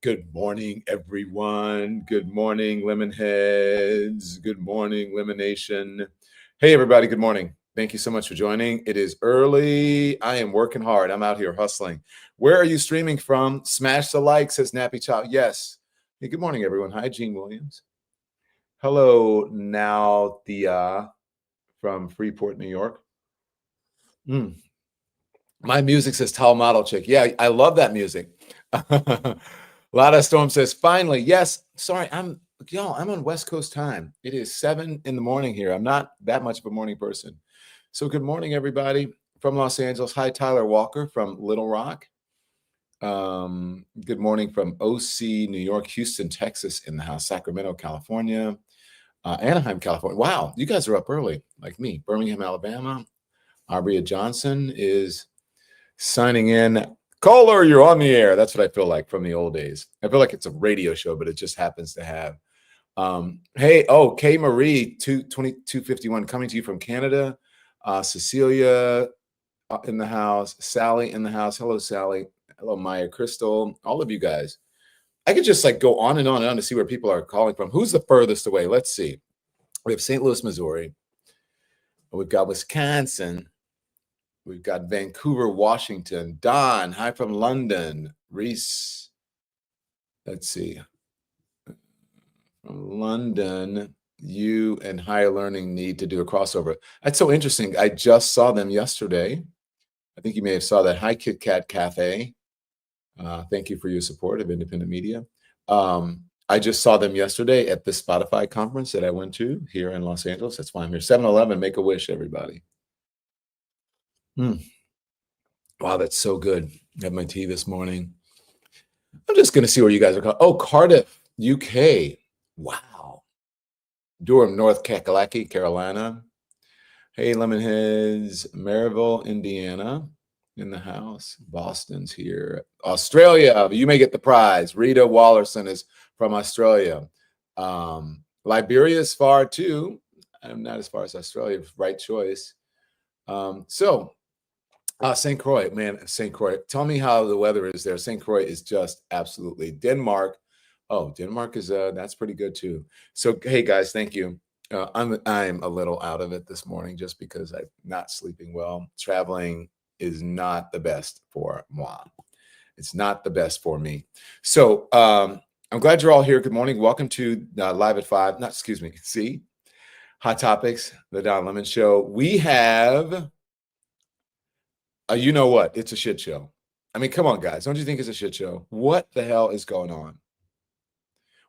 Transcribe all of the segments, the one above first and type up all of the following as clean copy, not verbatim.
Good morning, everyone. Good morning, Lemonheads. Good morning, Lemonation. Hey, everybody. Good morning. Thank you so much for joining. It is early. I am working hard. I'm out here hustling. Where are you streaming from? Smash the like, says Nappy Chow. Yes. Hey, good morning, everyone. Hi, Gene Williams. Hello, now Thea from Freeport, New York. My music says tall model chick. Yeah, I love that music. Lotta Storm says, finally, yes. Sorry, I'm on West Coast time. It is 7 in the morning here. I'm not that much of a morning person. So good morning, everybody from Los Angeles. Hi, Tyler Walker from Little Rock. Good morning from OC, New York, Houston, Texas in the house, Sacramento, California, Anaheim, California. Wow, you guys are up early like me. Birmingham, Alabama. Arbria Johnson is signing in. Caller, you're on the air. That's what I feel like from the old days. I feel like it's a radio show, but it just happens to have. Kay Marie, 2251, coming to you from Canada. Cecilia in the house. Sally in the house. Hello, Sally. Hello, Maya Crystal. All of you guys. I could just like go on and on and on to see where people are calling from. Who's the furthest away? Let's see. We have St. Louis, Missouri. We've got Wisconsin. We've got Vancouver, Washington. Don, hi from London. Reese, let's see. From London, you and higher learning need to do a crossover. That's so interesting. I just saw them yesterday. I think you may have saw that. Hi, Kit Kat Cafe. Thank you for your support of independent media. I just saw them yesterday at the Spotify conference that I went to here in Los Angeles. That's why I'm here. 7-Eleven, make a wish, everybody. Wow, that's so good. I had my tea this morning. I'm just going to see where you guys are calling. Oh, Cardiff, UK. Wow. Durham, North Kakalaki, Carolina. Hey, Lemonheads. Maryville, Indiana in the house. Boston's here. Australia, you may get the prize. Rita Wallerson is from Australia. Liberia is far too. I'm not as far as Australia. Right choice. St. Croix, man, St. Croix. Tell me how the weather is there. St. Croix is just absolutely. Denmark. Oh, Denmark is that's pretty good too. So hey guys, thank you. I'm a little out of it this morning just because I'm not sleeping well. Traveling is not the best for moi. It's not the best for me. So I'm glad you're all here. Good morning. Welcome to Live at 5. See, Hot Topics, the Don Lemon Show. We have. You know what? It's a shit show. I mean, come on, guys. Don't you think it's a shit show? What the hell is going on?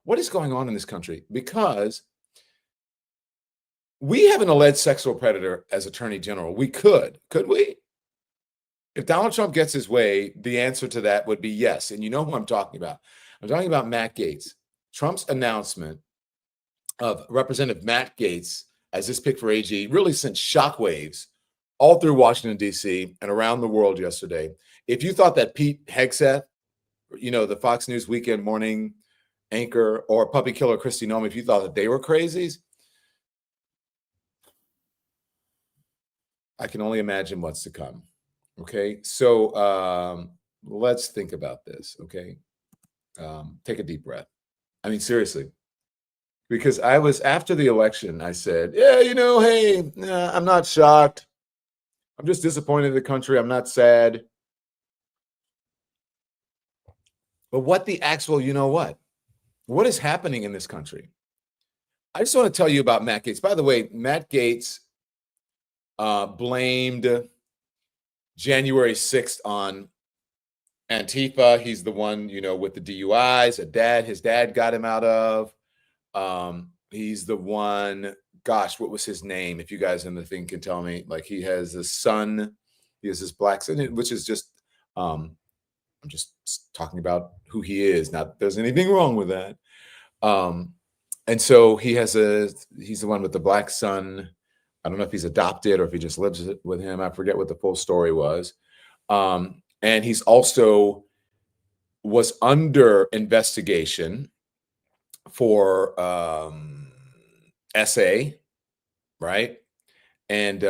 What is going on in this country? Because we have an alleged sexual predator as Attorney General. We could we? If Donald Trump gets his way, the answer to that would be yes. And you know who I'm talking about. I'm talking about Matt Gaetz. Trump's announcement of Representative Matt Gaetz as his pick for AG really sent shockwaves all through Washington, D.C. and around the world yesterday. If you thought that Pete Hegseth, the Fox News weekend morning anchor, or puppy killer Kristi Noem, if you thought that they were crazies, I can only imagine what's to come. Okay, so let's think about this, okay? Take a deep breath. I mean, seriously. Because I was, after the election, I said, I'm not shocked. I'm just disappointed in the country. I'm not sad. But what the actual, what is happening in this country? I just want to tell you about Matt Gaetz. By the way, Matt Gaetz blamed January 6th on Antifa. He's the one, with the DUIs, his dad got him out of. He's the one, gosh, what was his name? If you guys in the thing can tell me, like he has a son, he has this black son, which is just, I'm just talking about who he is. Not that there's anything wrong with that. And so he's the one with the black son. I don't know if he's adopted or if he just lives with him. I forget what the full story was. And he's also was under investigation for SA, right? And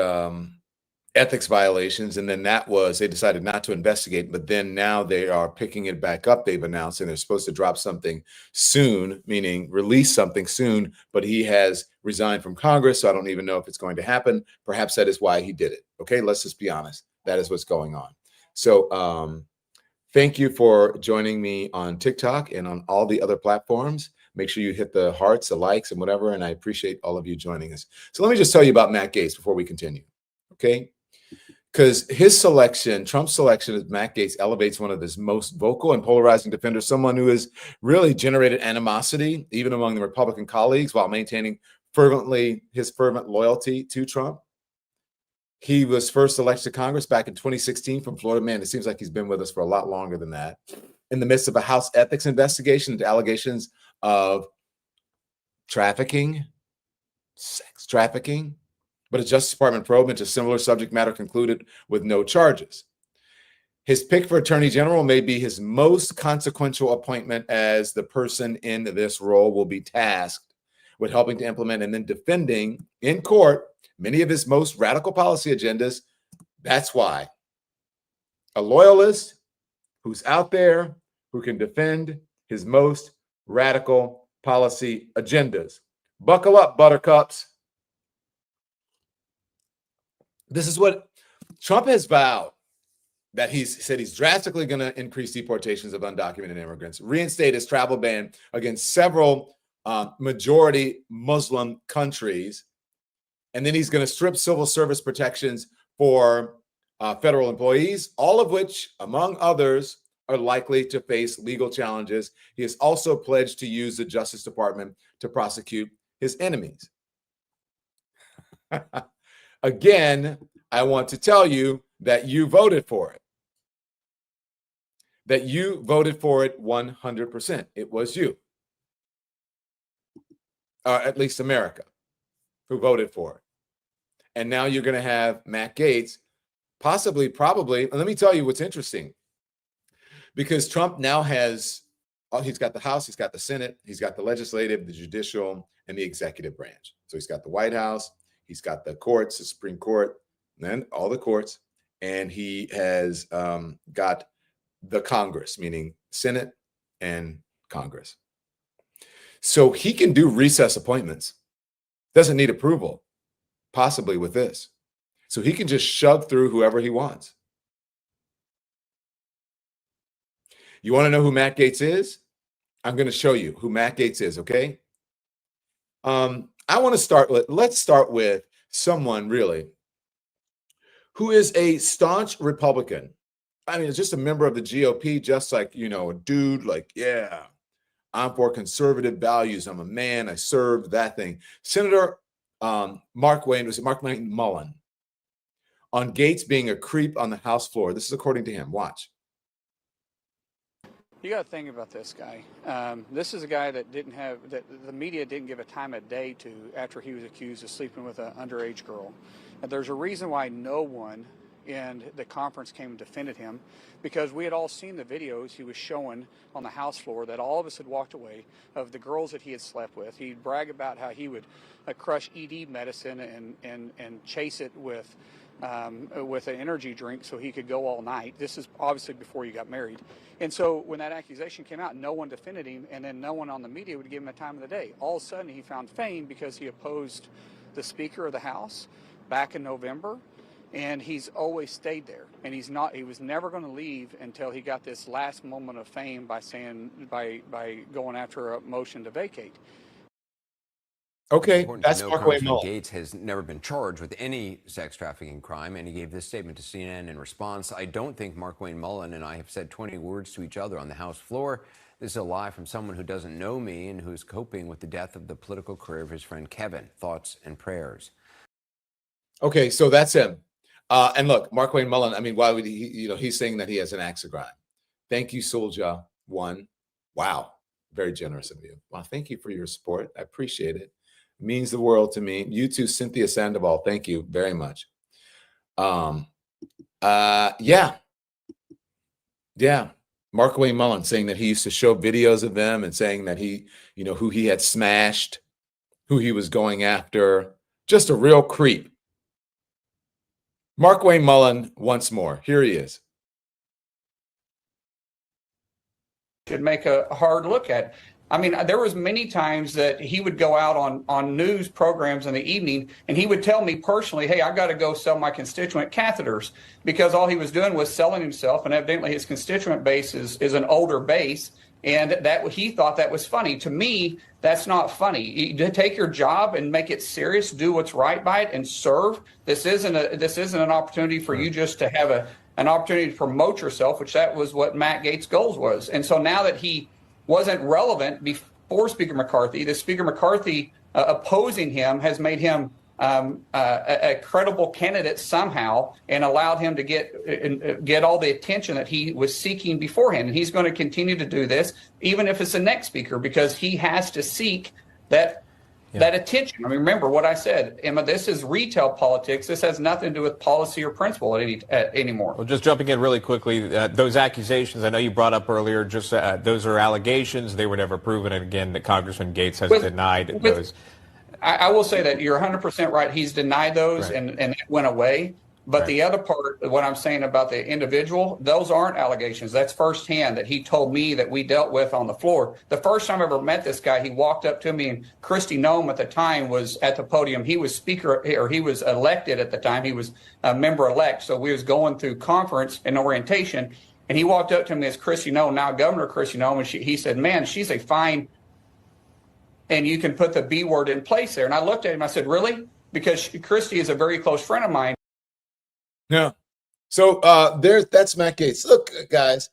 ethics violations, and then they decided not to investigate, but then now they are picking it back up. They've announced, and they're supposed to drop something soon, meaning release something soon, but he has resigned from Congress, so I don't even know if it's going to happen. Perhaps that is why he did it. Okay, let's just be honest. That is what's going on. So thank you for joining me on TikTok and on all the other platforms. Make sure you hit the hearts, the likes, and whatever, and I appreciate all of you joining us. So let me just tell you about Matt Gaetz before we continue, okay? Because Trump's selection of Matt Gaetz elevates one of his most vocal and polarizing defenders, someone who has really generated animosity, even among the Republican colleagues, while maintaining his fervent loyalty to Trump. He was first elected to Congress back in 2016 from Florida. Man, it seems like he's been with us for a lot longer than that. In the midst of a House ethics investigation into allegations of sex trafficking, but a Justice Department probe into similar subject matter concluded with no charges. His pick for Attorney General may be his most consequential appointment, as the person in this role will be tasked with helping to implement and then defending in court many of his most radical policy agendas. That's why a loyalist who's out there who can defend his most radical policy agendas. Buckle up, buttercups. This is what Trump has vowed, that he's said he's drastically going to increase deportations of undocumented immigrants, reinstate his travel ban against several majority Muslim countries, and then he's going to strip civil service protections for federal employees, all of which, among others, are likely to face legal challenges. He has also pledged to use the Justice Department to prosecute his enemies. Again, I want to tell you that you voted for it. That you voted for it 100%. It was you. At least America, who voted for it. And now you're going to have Matt Gaetz, probably. Let me tell you what's interesting. Because Trump now has, he's got the House, he's got the Senate, he's got the legislative, the judicial, and the executive branch. So he's got the White House, he's got the courts, the Supreme Court, and then all the courts, and he has got the Congress, meaning Senate and Congress. So he can do recess appointments. Doesn't need approval, possibly with this. So he can just shove through whoever he wants. You want to know who Matt Gaetz is? I'm going to show you who Matt Gaetz is, okay? Let's start with someone really who is a staunch Republican. I mean, it's just a member of the GOP, just like, a dude like, yeah, I'm for conservative values. I'm a man. I served that thing. Senator Mark Wayne Mullen on Gaetz being a creep on the House floor. This is according to him. Watch. You got to think about this guy. This is a guy that the media didn't give a time of day to after he was accused of sleeping with an underage girl. And there's a reason why no one in the conference came and defended him, because we had all seen the videos he was showing on the House floor that all of us had walked away of the girls that he had slept with. He'd brag about how he would crush ED medicine and chase it with an energy drink so he could go all night. This is obviously before he got married. And so when that accusation came out, no one defended him, and then no one on the media would give him a time of the day. All of a sudden, he found fame because he opposed the Speaker of the House back in November, and he's always stayed there. And he was never going to leave until he got this last moment of fame by going after a motion to vacate. Okay, that's Mark Wayne Mullen. Gaetz has never been charged with any sex trafficking crime, and he gave this statement to CNN in response. I don't think Mark Wayne Mullen and I have said 20 words to each other on the House floor. This is a lie from someone who doesn't know me and who's coping with the death of the political career of his friend Kevin. Thoughts and prayers. Okay, so that's him. And look, Mark Wayne Mullen, I mean, why would he, he's saying that he has an axe to grind. Thank you, Soldier One. Wow, very generous of you. Well, thank you for your support. I appreciate it. Means the world to me. You too, Cynthia Sandoval. Thank you very much. Yeah. Mark Wayne Mullen saying that he used to show videos of them and saying that he, who he had smashed, who he was going after. Just a real creep. Markwayne Mullin once more. Here he is. Should make a hard look at. I mean, there was many times that he would go out on news programs in the evening, and he would tell me personally, "Hey, I've got to go sell my constituent catheters," because all he was doing was selling himself, and evidently his constituent base is an older base, and that he thought that was funny. To me, that's not funny. You take your job and make it serious, do what's right by it, and serve. This isn't an opportunity for you just to have an opportunity to promote yourself, which that was what Matt Gaetz' goals was. And so now that he wasn't relevant before Speaker McCarthy, the Speaker McCarthy opposing him has made him a credible candidate somehow, and allowed him to get all the attention that he was seeking beforehand. And he's going to continue to do this, even if it's the next speaker, because he has to seek that attention. I mean, remember what I said, Emma, this is retail politics. This has nothing to do with policy or principle anymore. Well, just jumping in really quickly, those accusations I know you brought up earlier, just those are allegations. They were never proven. And again, that Congressman Gaetz has denied those. I will say that you're 100% right. He's denied those, Right. and it went away. But Right. the other part, what I'm saying about the individual, those aren't allegations. That's firsthand that he told me that we dealt with on the floor. The first time I ever met this guy, he walked up to me, and Kristi Noem at the time was at the podium. He was speaker, or he was elected at the time. He was a member-elect. So we was going through conference and orientation, and he walked up to me as Kristi Noem, now Governor Kristi Noem, and he said, "Man, she's a fine," and you can put the B word in place there. And I looked at him, I said, "Really?" Because Kristi is a very close friend of mine. Yeah. So that's Matt Gaetz. Look, guys,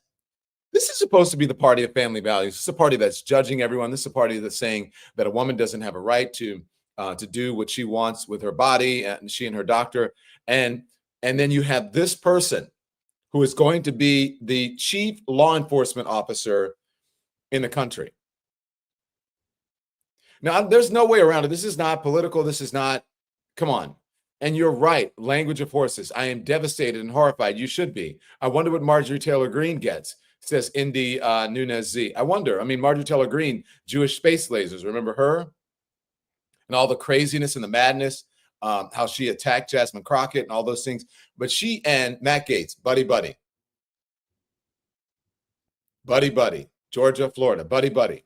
this is supposed to be the party of family values. This is a party that's judging everyone. This is a party that's saying that a woman doesn't have a right to do what she wants with her body, and she and her doctor. And then you have this person who is going to be the chief law enforcement officer in the country. Now, there's no way around it. This is not political. This is not, come on. And you're right, language of horses. I am devastated and horrified. You should be. I wonder what Marjorie Taylor Greene gets, says Indy Nunez Z. I wonder. I mean, Marjorie Taylor Greene, Jewish space lasers. Remember her? And all the craziness and the madness, how she attacked Jasmine Crockett and all those things. But she and Matt Gaetz, buddy, buddy. Buddy, buddy. Georgia, Florida, buddy, buddy.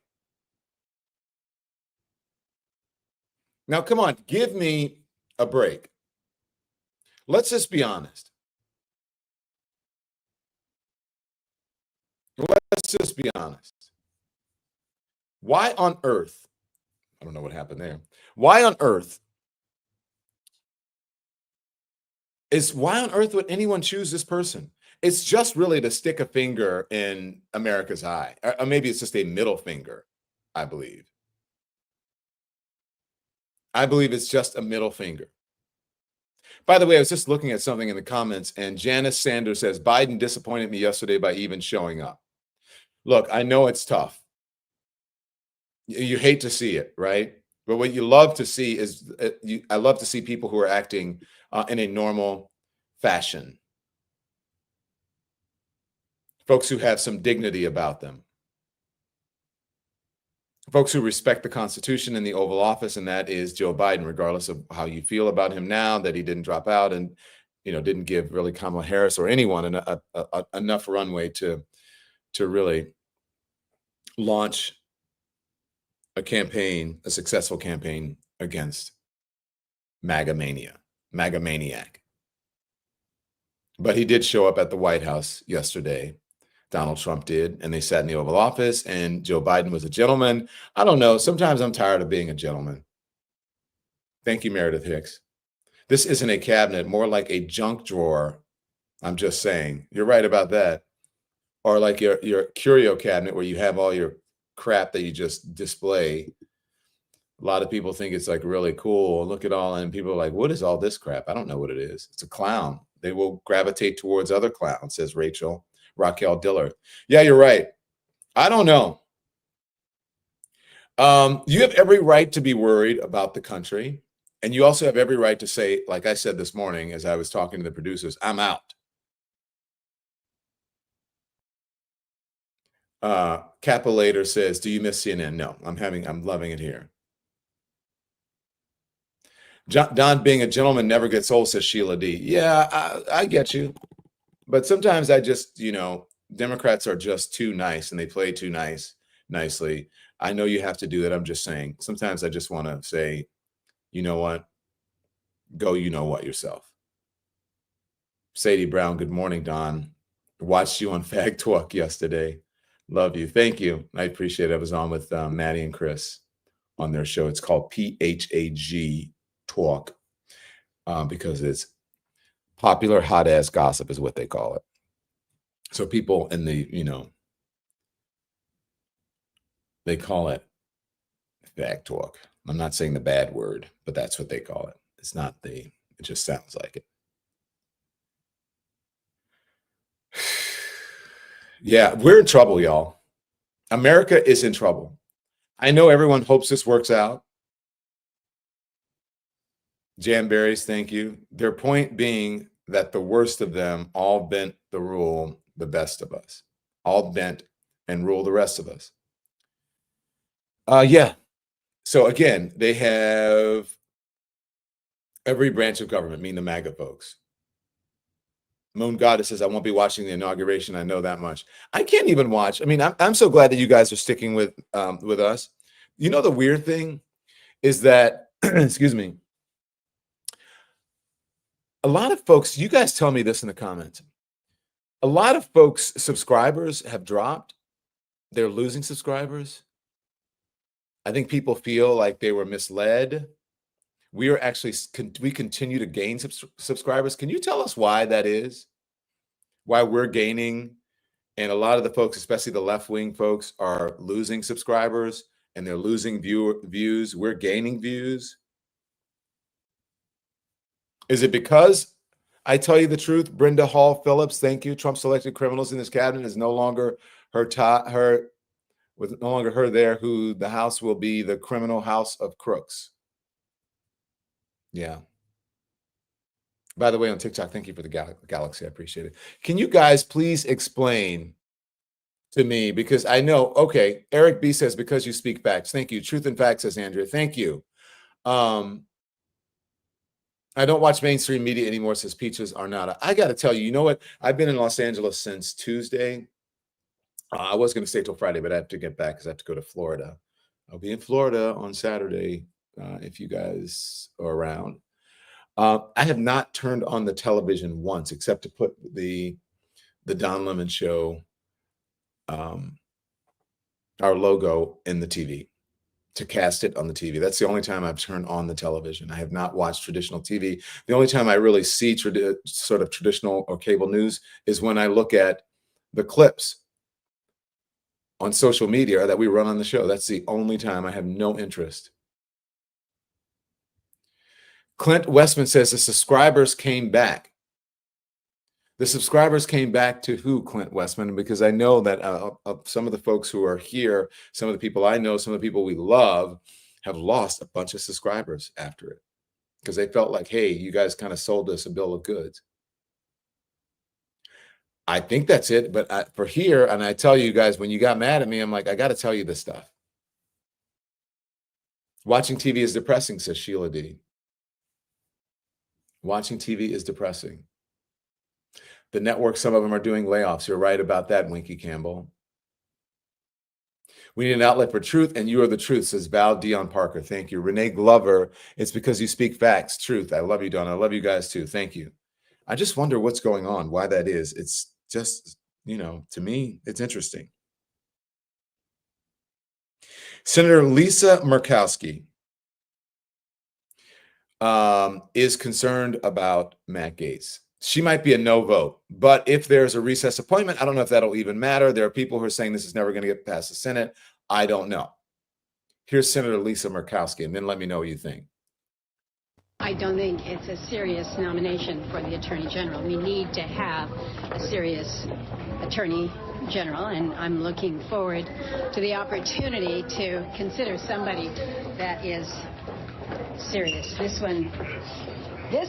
Now, come on, give me a break. Let's just be honest. Let's just be honest. Why on earth? I don't know what happened there. Why on earth would anyone choose this person? It's just really to stick a finger in America's eye. Or maybe it's just a middle finger, I believe. I believe it's just a middle finger. By the way, I was just looking at something in the comments, and Janice Sanders says, Biden disappointed me yesterday by even showing up. Look, I know it's tough. You hate to see it, right? But what you love to see is, I love to see people who are acting in a normal fashion. Folks who have some dignity about them. Folks who respect the Constitution and the Oval Office, and that is Joe Biden, regardless of how you feel about him now, that he didn't drop out and, didn't give really Kamala Harris or anyone enough runway to really launch a campaign, a successful campaign against MAGA maniac. But he did show up at the White House yesterday. Donald Trump did, and they sat in the Oval Office, and Joe Biden was a gentleman. I don't know. Sometimes I'm tired of being a gentleman. Thank you, Meredith Hicks. This isn't a cabinet, more like a junk drawer. I'm just saying. You're right about that. Or like your curio cabinet where you have all your crap that you just display. A lot of people think it's like really cool. Look at all, and people are like, what is all this crap? I don't know what it is. It's a clown. They will gravitate towards other clowns, says Raquel Dillard. Yeah, you're right. I don't know. You have every right to be worried about the country. And you also have every right to say, like I said this morning, as I was talking to the producers, I'm out. Capillator says, do you miss CNN? No, I'm loving it here. Don being a gentleman never gets old, says Sheila D. Yeah, I get you. But sometimes I just, Democrats are just too nice and they play too nicely. I know you have to do that. I'm just saying. Sometimes I just want to say, you know what? Go, you know what yourself. Sadie Brown, good morning, Don. Watched you on Fag Talk yesterday. Love you. Thank you. I appreciate it. I was on with Maddie and Chris on their show. It's called PHAG Talk because it's popular hot ass gossip is what they call it. So people in the, they call it Fag Talk. I'm not saying the bad word, but that's what they call it. It's not it just sounds like it. Yeah, we're in trouble, y'all. America is in trouble. I know everyone hopes this works out. Jamberries, thank you. Their point being that the worst of them all bent the rule the best of us. All bent and rule the rest of us. Yeah. So again, they have every branch of government, meaning the MAGA folks. Moon Goddess says, I won't be watching the inauguration. I know that much. I can't even watch. I mean, I'm so glad that you guys are sticking with us. The weird thing is that, excuse me, a lot of folks, you guys tell me this in the comments. A lot of folks' subscribers have dropped. They're losing subscribers. I think people feel like they were misled. We continue to gain subscribers. Can you tell us why that is? Why we're gaining, and a lot of the folks, especially the left-wing folks, are losing subscribers and they're losing views. We're gaining views. Is it because I tell you the truth? Brenda Hall Phillips, thank you. Trump selected criminals in his cabinet is no longer with no longer her there, who the House will be the criminal house of crooks. Yeah. By the way, on TikTok, thank you for the galaxy. I appreciate it. Can you guys please explain to me, because I know, okay, Eric B says, because you speak facts. Thank you. Truth and facts, says Andrea. Thank you. I don't watch mainstream media anymore, says Peaches Arnada. I got to tell you, you know what? I've been in Los Angeles since Tuesday. I was going to stay till Friday, but I have to get back because I have to go to Florida. I'll be in Florida on Saturday if you guys are around. I have not turned on the television once, except to put the Don Lemon Show, our logo in the TV, to cast it on the TV. That's the only time I've turned on the television. I have not watched traditional TV. The only time I really see sort of traditional or cable news is when I look at the clips on social media that we run on the show. That's the only time. I have no interest. Clint Westman says the subscribers came back. The subscribers came back to who, Clint Westman? Because I know that some of the folks who are here, some of the people I know, some of the people we love have lost a bunch of subscribers after it because they felt like, hey, you guys kind of sold us a bill of goods. I think that's it. But for here, and I tell you guys, when you got mad at me, I'm like, I got to tell you this stuff. Watching TV is depressing, says Sheila D. Watching TV is depressing. The network, some of them are doing layoffs. You're right about that, Winky Campbell. We need an outlet for truth, and you are the truth, says Val Dion Parker. Thank you. Renee Glover, it's because you speak facts, truth. I love you, Don. I love you guys too. Thank you. I just wonder what's going on, why that is. It's just, to me, it's interesting. Senator Lisa Murkowski is concerned about Matt Gaetz. She might be a no vote, but if there's a recess appointment, I don't know if that'll even matter. There are people who are saying this is never going to get past the Senate. I don't know. Here's Senator Lisa Murkowski, and then let me know what you think. I don't think it's a serious nomination for the Attorney General. We need to have a serious Attorney General, and I'm looking forward to the opportunity to consider somebody that is serious. This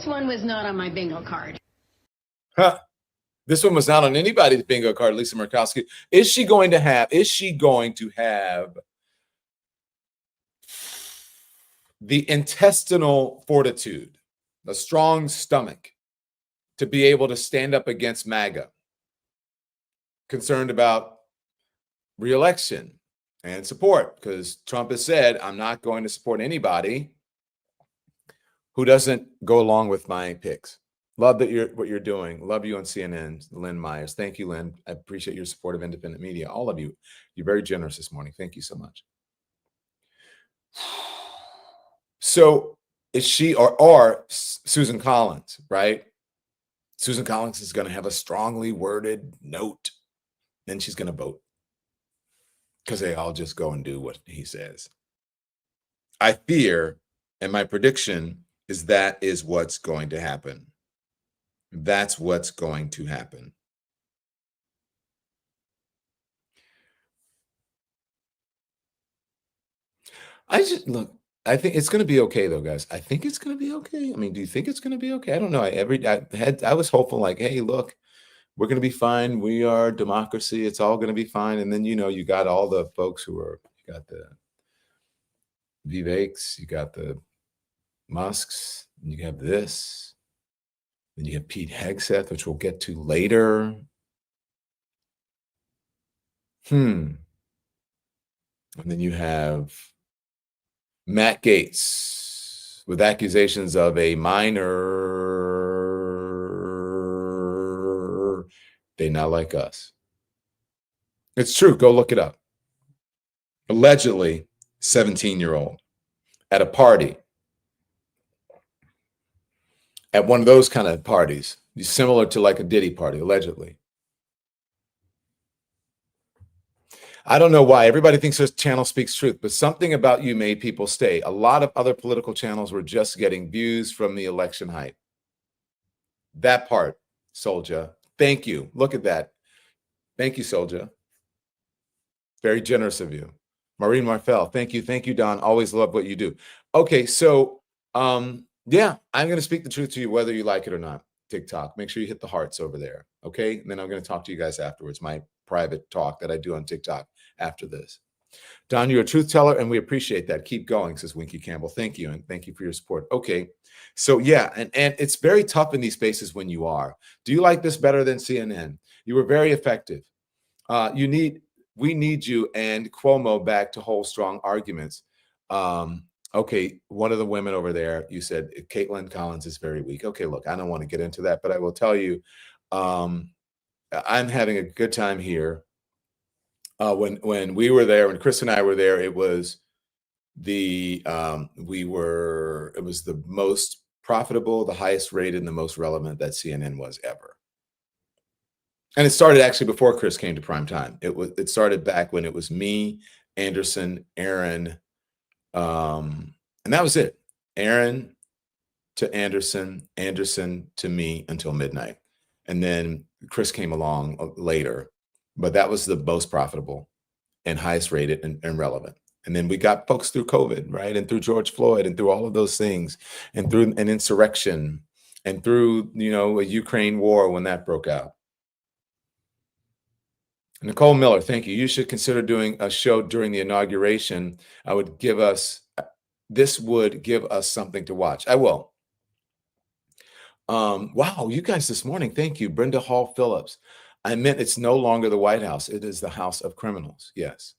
one was not on my bingo card. Huh. This one was not on anybody's bingo card, Lisa Murkowski. Is she going to have the intestinal fortitude, a strong stomach to be able to stand up against MAGA, concerned about re-election and support, because Trump has said, I'm not going to support anybody who doesn't go along with my picks. Love that what you're doing. Love you on CNN, Lynn Myers. Thank you, Lynn. I appreciate your support of independent media. All of you. You're very generous this morning. Thank you so much. So is she or Susan Collins, right? Susan Collins is going to have a strongly worded note. Then she's going to vote because they all just go and do what he says. I fear, and my prediction is that is what's going to happen. That's what's going to happen. I think it's going to be okay, though, guys. I think it's going to be okay. I mean, do you think it's going to be okay? I don't know. I was hopeful, like, hey, look, we're going to be fine. We are democracy. It's all going to be fine. And then, you got all the folks you got the Viveks, you got the Musks, and you have this. Then you have Pete Hegseth, which we'll get to later. And then you have Matt Gaetz with accusations of a minor. They not like us. It's true. Go look it up. Allegedly, 17-year-old at a party. At one of those kind of parties, similar to like a Diddy party, allegedly. I don't know why. Everybody thinks this channel speaks truth, but something about you made people stay. A lot of other political channels were just getting views from the election hype. That part, Soldier. Thank you. Look at that. Thank you, Soldier. Very generous of you. Maureen Marfell, thank you. Thank you, Don. Always love what you do. Okay, so yeah, I'm going to speak the truth to you whether you like it or not. TikTok. Make sure you hit the hearts over there. Okay, and then I'm going to talk to you guys afterwards. My private talk that I do on TikTok after this. Don, you're a truth teller, and we appreciate that. Keep going, says Winky Campbell. Thank you, and thank you for your support. Okay, so yeah, and it's very tough in these spaces when you are. Do you like this better than CNN? You were very effective. We need you and Cuomo back to hold strong arguments. Okay, one of the women over there, you said Caitlin Collins is very weak. Okay, look, I don't want to get into that, but I will tell you, I'm having a good time here. When we were there, when Chris and I were there, it was the most profitable, the highest rated, and the most relevant that CNN was ever. And it started actually before Chris came to prime time. It started back when it was me, Anderson, Aaron, and that was it. Aaron to Anderson, Anderson to me until midnight. And then Chris came along later, but that was the most profitable and highest rated and relevant. And then we got folks through COVID, right? And through George Floyd and through all of those things and through an insurrection and through, a Ukraine war when that broke out. Nicole Miller, thank you. You should consider doing a show during the inauguration. This would give us something to watch. I will. Wow, you guys this morning, thank you. Brenda Hall Phillips. I meant it's no longer the White House. It is the House of Criminals. Yes.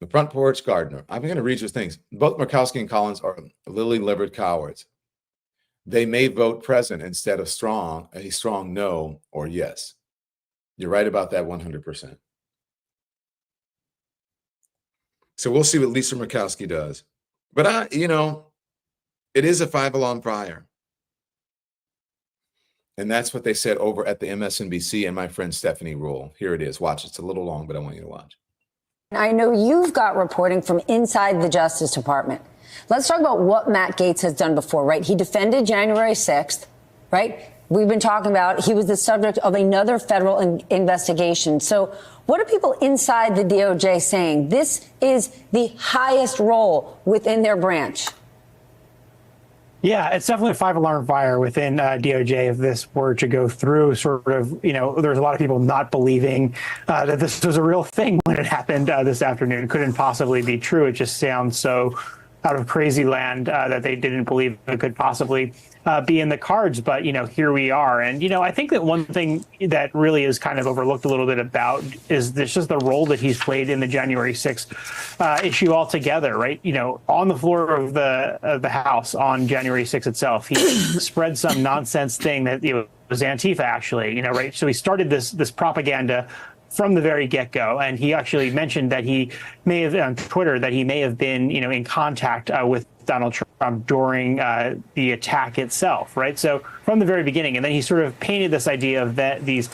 The Front Porch Gardener. I'm going to read your things. Both Murkowski and Collins are lily-livered cowards. They may vote present instead of a strong no or yes. You're right about that 100%. So we'll see what Lisa Murkowski does. But it is a 5-alarm fire. And that's what they said over at the MSNBC and my friend Stephanie Rule. Here it is. Watch. It's a little long, but I want you to watch. I know you've got reporting from inside the Justice Department. Let's talk about what Matt Gaetz has done before, right? He defended January 6th, right? We've been talking about he was the subject of another federal investigation. So what are people inside the DOJ saying? This is the highest role within their branch. Yeah, it's definitely a 5-alarm fire within DOJ if this were to go through. Sort of, there's a lot of people not believing that this was a real thing when it happened this afternoon. It couldn't possibly be true. It just sounds so out of crazy land that they didn't believe it could possibly be in the cards. But, here we are. And, I think that one thing that really is kind of overlooked a little bit about is this just the role that he's played in the January 6th issue altogether, right? On the floor of the House on January 6th itself, he spread some nonsense thing that was Antifa, actually, right? So he started this propaganda from the very get-go, and he actually mentioned that he may have on Twitter that he may have been, in contact with Donald Trump during the attack itself, right? So from the very beginning, and then he sort of painted this idea of that these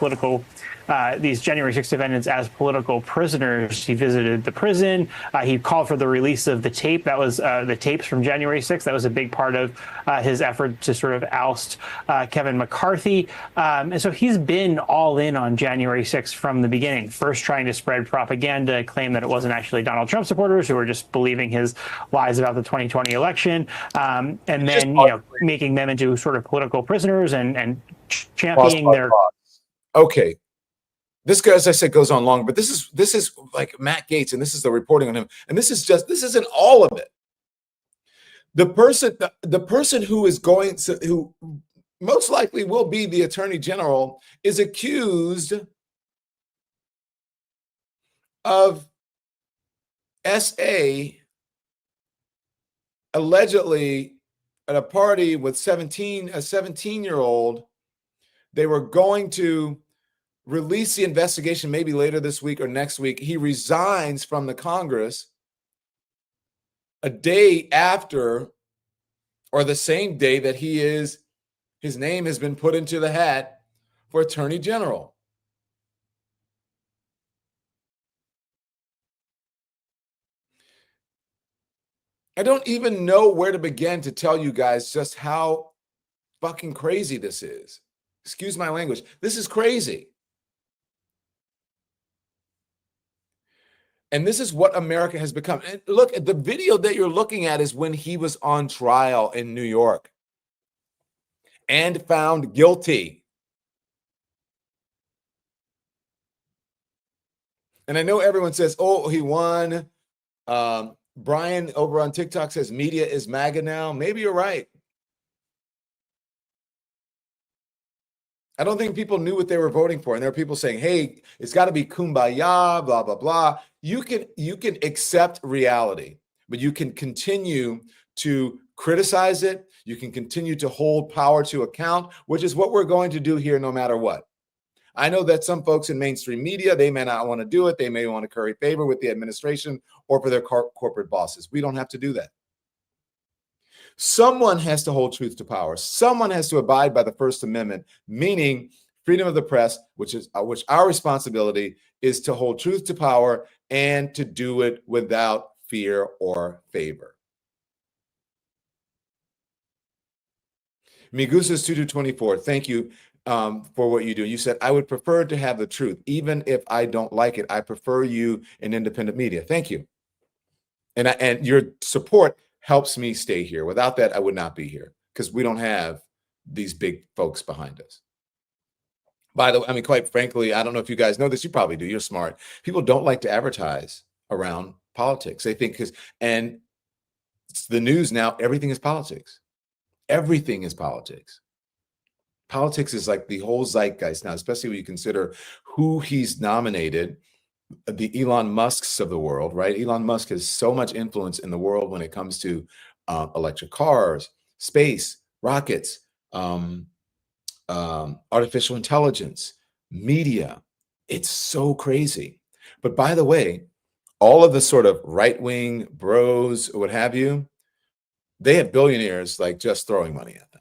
January 6th defendants as political prisoners. He visited the prison. He called for the release of the tape. That was the tapes from January 6th. That was a big part of his effort to sort of oust Kevin McCarthy. And so he's been all in on January 6th from the beginning, first trying to spread propaganda, claim that it wasn't actually Donald Trump supporters who were just believing his lies about the 2020 election, and then, making them into sort of political prisoners and championing their... Okay. This guy, as I said, goes on long, but this is like Matt Gaetz, and this is the reporting on him. And this isn't all of it. The person who is going to, who most likely will be the Attorney General, is accused of SA allegedly at a party with a 17-year-old. They were going to release the investigation maybe later this week or next week. He resigns from the Congress a day after, or the same day that his name has been put into the hat for Attorney General. I don't even know where to begin to tell you guys just how fucking crazy this is. Excuse my language. This is crazy. And this is what America has become. And look, the video that you're looking at is when he was on trial in New York and found guilty. And I know everyone says, oh, he won. Brian over on TikTok says media is MAGA now. Maybe you're right. I don't think people knew what they were voting for. And there are people saying, hey, it's got to be kumbaya, blah, blah, blah. You can accept reality, but you can continue to criticize it. You can continue to hold power to account, which is what we're going to do here no matter what. I know that some folks in mainstream media, they may not want to do it. They may want to curry favor with the administration or for their corporate bosses. We don't have to do that. Someone has to hold truth to power. Someone has to abide by the First Amendment, meaning freedom of the press, which our responsibility is to hold truth to power and to do it without fear or favor. Migusas 2224, thank you for what you do. You said, I would prefer to have the truth. Even if I don't like it, I prefer you in independent media. Thank you. And your support helps me stay here. Without that, I would not be here because we don't have these big folks behind us. By the way, I mean, quite frankly, I don't know if you guys know this. You probably do. You're smart. People don't like to advertise around politics. They think and it's the news now, everything is politics. Everything is politics. Politics is like the whole zeitgeist now, especially when you consider who he's nominated, the Elon Musks of the world, right? Elon Musk has so much influence in the world when it comes to electric cars, space, rockets, artificial intelligence, media. It's so crazy. But by the way, all of the sort of right-wing bros, what have you, they have billionaires like just throwing money at them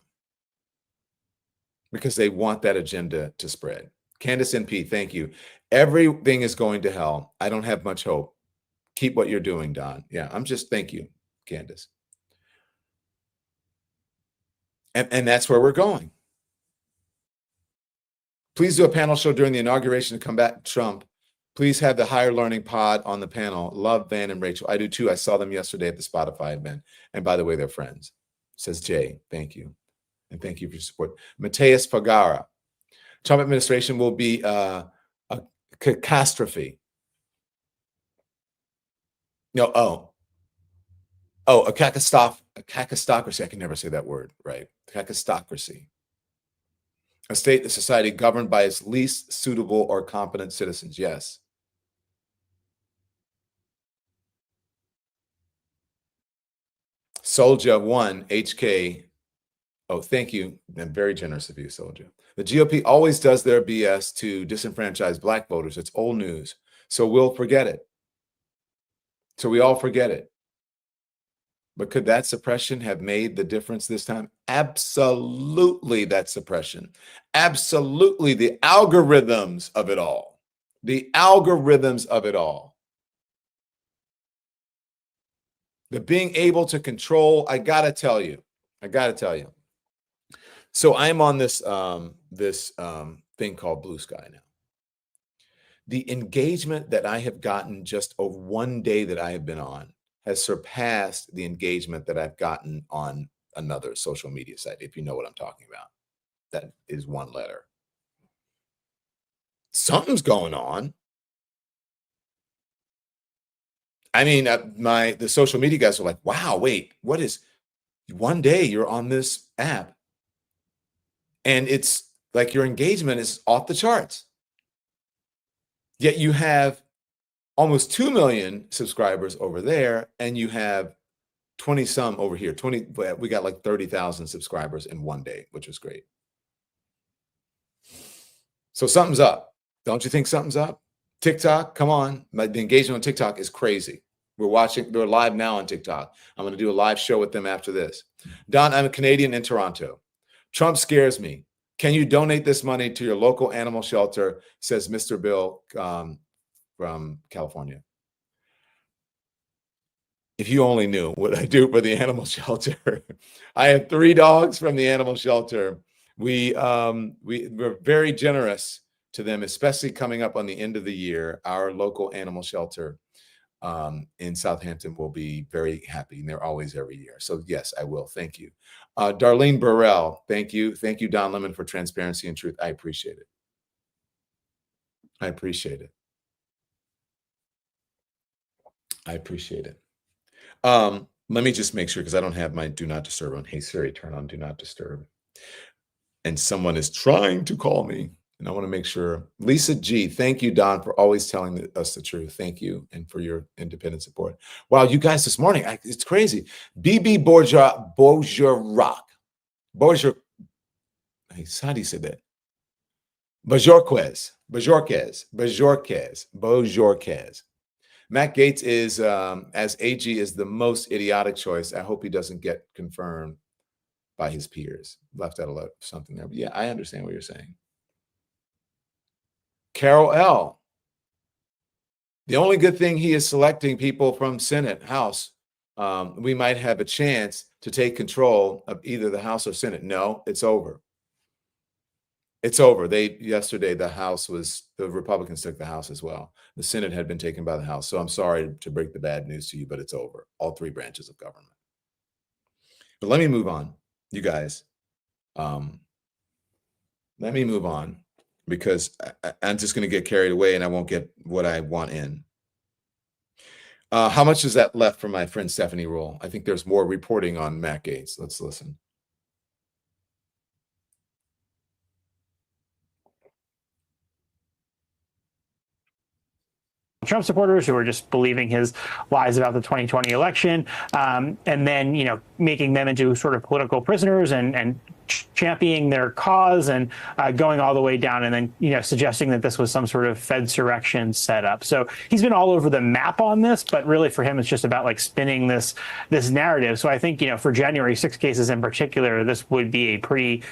because they want that agenda to spread. Candace NP, thank you. Everything is going to hell. I don't have much hope. Keep what you're doing, Don. Yeah, thank you, Candace. And that's where we're going. Please do a panel show during the inauguration to combat Trump. Please have the Higher Learning Pod on the panel. Love Van and Rachel. I do too. I saw them yesterday at the Spotify event. And by the way, they're friends. says Jay. Thank you. And thank you for your support. Mateus Pagara. Trump administration will be a catastrophe. No, a cacistocracy. I can never say that word right. Cacistocracy. A state, a society governed by its least suitable or competent citizens. Yes. Soldier 1, HK. Oh, thank you. I'm very generous of you, Soldier. The GOP always does their BS to disenfranchise Black voters. It's old news. So we'll forget it. So we all forget it. But could that suppression have made the difference this time? Absolutely, that suppression. Absolutely, the algorithms of it all. The algorithms of it all. The being able to control, I gotta tell you. So I'm on this thing called Blue Sky now. The engagement that I have gotten just over one day that I have been on has surpassed the engagement that I've gotten on another social media site, if you know what I'm talking about. That is one letter. Something's going on. I mean, the social media guys are like, wow, wait, what is, one day you're on this app and it's like your engagement is off the charts. Yet you have almost 2 million subscribers over there, and you have 20 some over here. We got like 30,000 subscribers in one day, which was great. So something's up. Don't you think something's up? TikTok, come on. The engagement on TikTok is crazy. We're live now on TikTok. I'm going to do a live show with them after this. Don, I'm a Canadian in Toronto. Trump scares me. Can you donate this money to your local animal shelter, says Mr. Bill from California. If you only knew what I do for the animal shelter. I have 3 dogs from the animal shelter. We're very generous to them, especially coming up on the end of the year. Our local animal shelter in Southampton will be very happy, and they're always every year. So yes, I will. Thank you. Darlene Burrell, thank you. Thank you, Don Lemon, for transparency and truth. I appreciate it. I appreciate it. I appreciate it. Let me just make sure, because I don't have my do not disturb on. Hey Siri, turn on do not disturb. And someone is trying to call me, and I want to make sure. Lisa G, thank you, Don, for always telling us the truth. Thank you, and for your independent support. Wow, you guys this morning, it's crazy. BB Bourgeois, how do you say that? Bajorquez. Matt Gaetz is, as AG, is the most idiotic choice. I hope he doesn't get confirmed by his peers. Left out of something there. But yeah, I understand what you're saying. Carol L. The only good thing he is selecting people from Senate, House. We might have a chance to take control of either the House or Senate. No, it's over. It's over. Yesterday, the Republicans took the House as well. The Senate had been taken by the House. So I'm sorry to break the bad news to you, but it's over. All 3 branches of government. But let me move on, you guys. Let me move on, because I'm just going to get carried away and I won't get what I want in. How much is that left for my friend Stephanie Rule? I think there's more reporting on Matt Gaetz. Let's listen. Trump supporters who are just believing his lies about the 2020 election, and then, making them into sort of political prisoners and championing their cause and going all the way down, and then, suggesting that this was some sort of Fedsurrection setup. So he's been all over the map on this, but really for him, it's just about like spinning this narrative. So I think, for January 6 cases in particular, this would be a pretty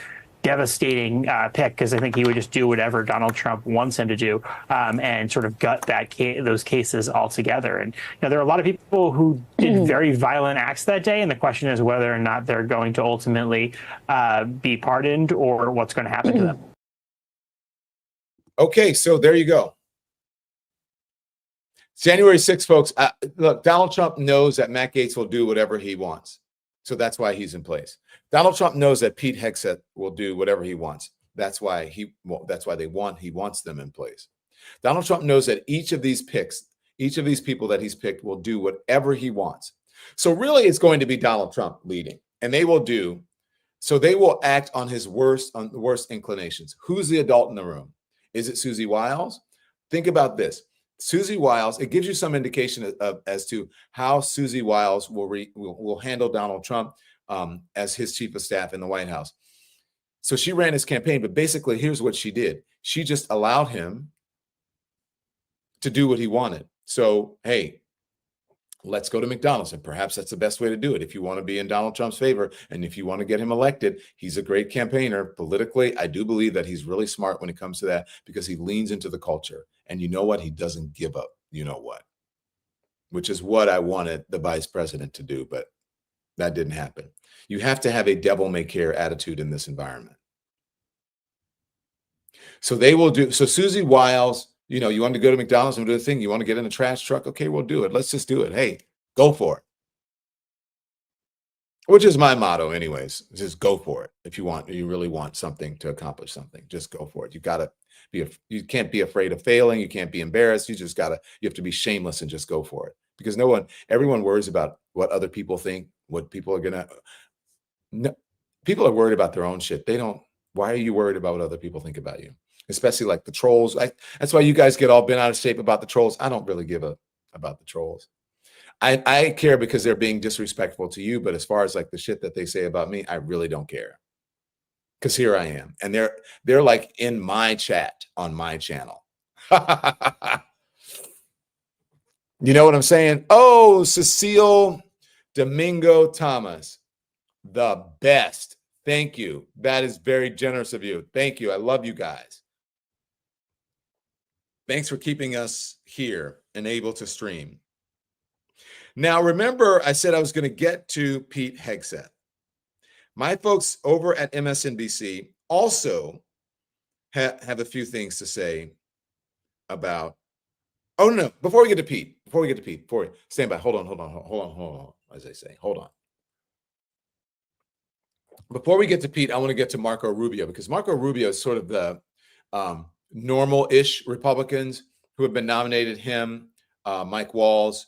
devastating pick, because I think he would just do whatever Donald Trump wants him to do, and sort of gut those cases altogether. And there are a lot of people who did very violent acts that day, and the question is whether or not they're going to ultimately be pardoned, or what's going to happen to them. Okay, so there you go. January 6th, folks. Look, Donald Trump knows that Matt Gaetz will do whatever he wants. So that's why he's in place. Donald Trump knows that Pete Hegseth will do whatever he wants. That's why he wants them in place. Donald Trump knows that each of these people that he's picked will do whatever he wants. So really it's going to be Donald Trump leading, and they will act on the worst inclinations. Who's the adult in the room? Is it Susie Wiles? Think about this. Susie Wiles, it gives you some indication as to how Susie Wiles will handle Donald Trump as his chief of staff in the White House. So she ran his campaign, but basically here's what she did. She just allowed him to do what he wanted. So, hey, let's go to McDonald's, and perhaps that's the best way to do it. If you want to be in Donald Trump's favor and if you want to get him elected, he's a great campaigner. Politically, I do believe that he's really smart when it comes to that, because he leans into the culture. And you know what? He doesn't give up. You know what? Which is what I wanted the vice president to do, but that didn't happen. You have to have a devil may care attitude in this environment. So they will do. So Susie Wiles, you want to go to McDonald's and do the thing. You want to get in a trash truck? Okay, we'll do it. Let's just do it. Hey, go for it. Which is my motto anyways. Just go for it. If you really want something to accomplish something, just go for it. You can't be afraid of failing. You can't be embarrassed. You have to be shameless and just go for it. Because everyone worries about what other people think, what people are people are worried about their own shit. Why are you worried about what other people think about you? Especially like the trolls. That's why you guys get all bent out of shape about the trolls. I don't really give about the trolls. I care because they're being disrespectful to you. But as far as like the shit that they say about me, I really don't care. Because here I am. And they're like in my chat on my channel. You know what I'm saying? Oh, Cecile Domingo Thomas, the best. Thank you. That is very generous of you. Thank you. I love you guys. Thanks for keeping us here and able to stream. Now, remember, I said I was going to get to Pete Hegseth. My folks over at MSNBC also have a few things to say about. Oh, no. Before we get to Pete, stand by. Hold on. As I say, hold on. Before we get to Pete, I want to get to Marco Rubio, because Marco Rubio is sort of the normal-ish Republicans who have been nominated. Him, Mike Walls,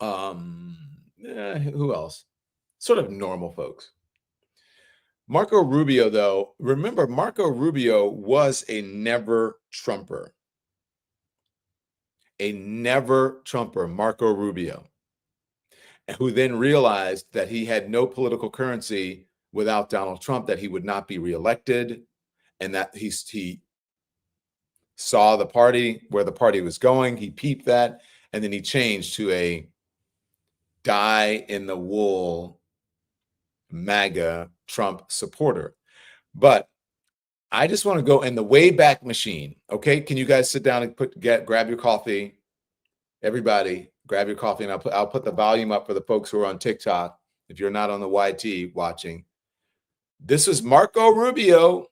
who else? Sort of normal folks. Marco Rubio, though, remember, Marco Rubio was a never Trumper. A never Trumper, Marco Rubio, who then realized that he had no political currency without Donald Trump, that he would not be reelected, and that he saw the party, where the party was going. He peeped that, and then he changed to a die-in-the-wool MAGA Trump supporter. But I just want to go in the Wayback Machine. Okay, can you guys sit down and grab your coffee? Everybody, grab your coffee, and I'll put the volume up for the folks who are on TikTok. If you're not on the YT watching, this is Marco Rubio.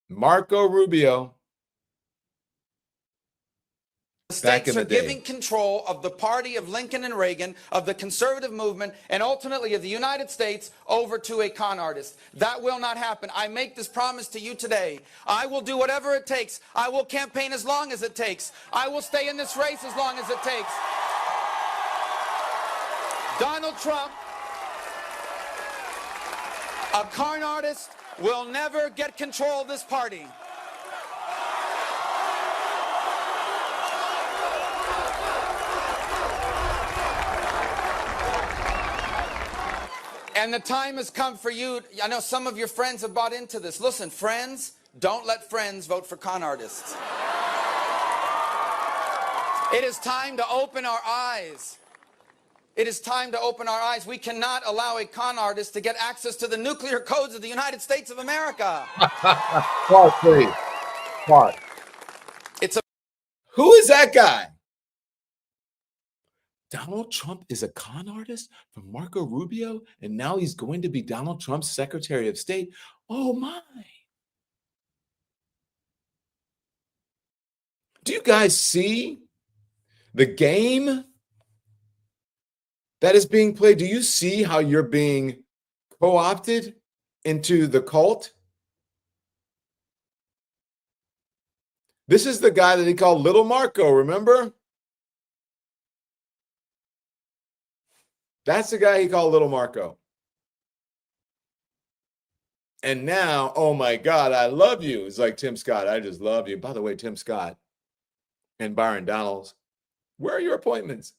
Marco Rubio. The states are giving control of the party of Lincoln and Reagan, of the conservative movement, and ultimately of the United States over to a con artist. That will not happen. I make this promise to you today. I will do whatever it takes. I will campaign as long as it takes. I will stay in this race as long as it takes. Donald Trump, a con artist, will never get control of this party. And the time has come for you. I know some of your friends have bought into this. Listen, friends, don't let friends vote for con artists. It is time to open our eyes. It is time to open our eyes. We cannot allow a con artist to get access to the nuclear codes of the United States of America. Clark, please. Clark. Who is that guy? Donald Trump is a con artist from Marco Rubio, and now he's going to be Donald Trump's Secretary of State. Oh, my. Do you guys see the game? that is being played. Do you see how you're being co-opted into the cult? This is the guy that he called Little Marco, remember? That's the guy he called Little Marco. And now, oh my God, I love you. It's like Tim Scott. I just love you. By the way, Tim Scott and Byron Donalds, where are your appointments?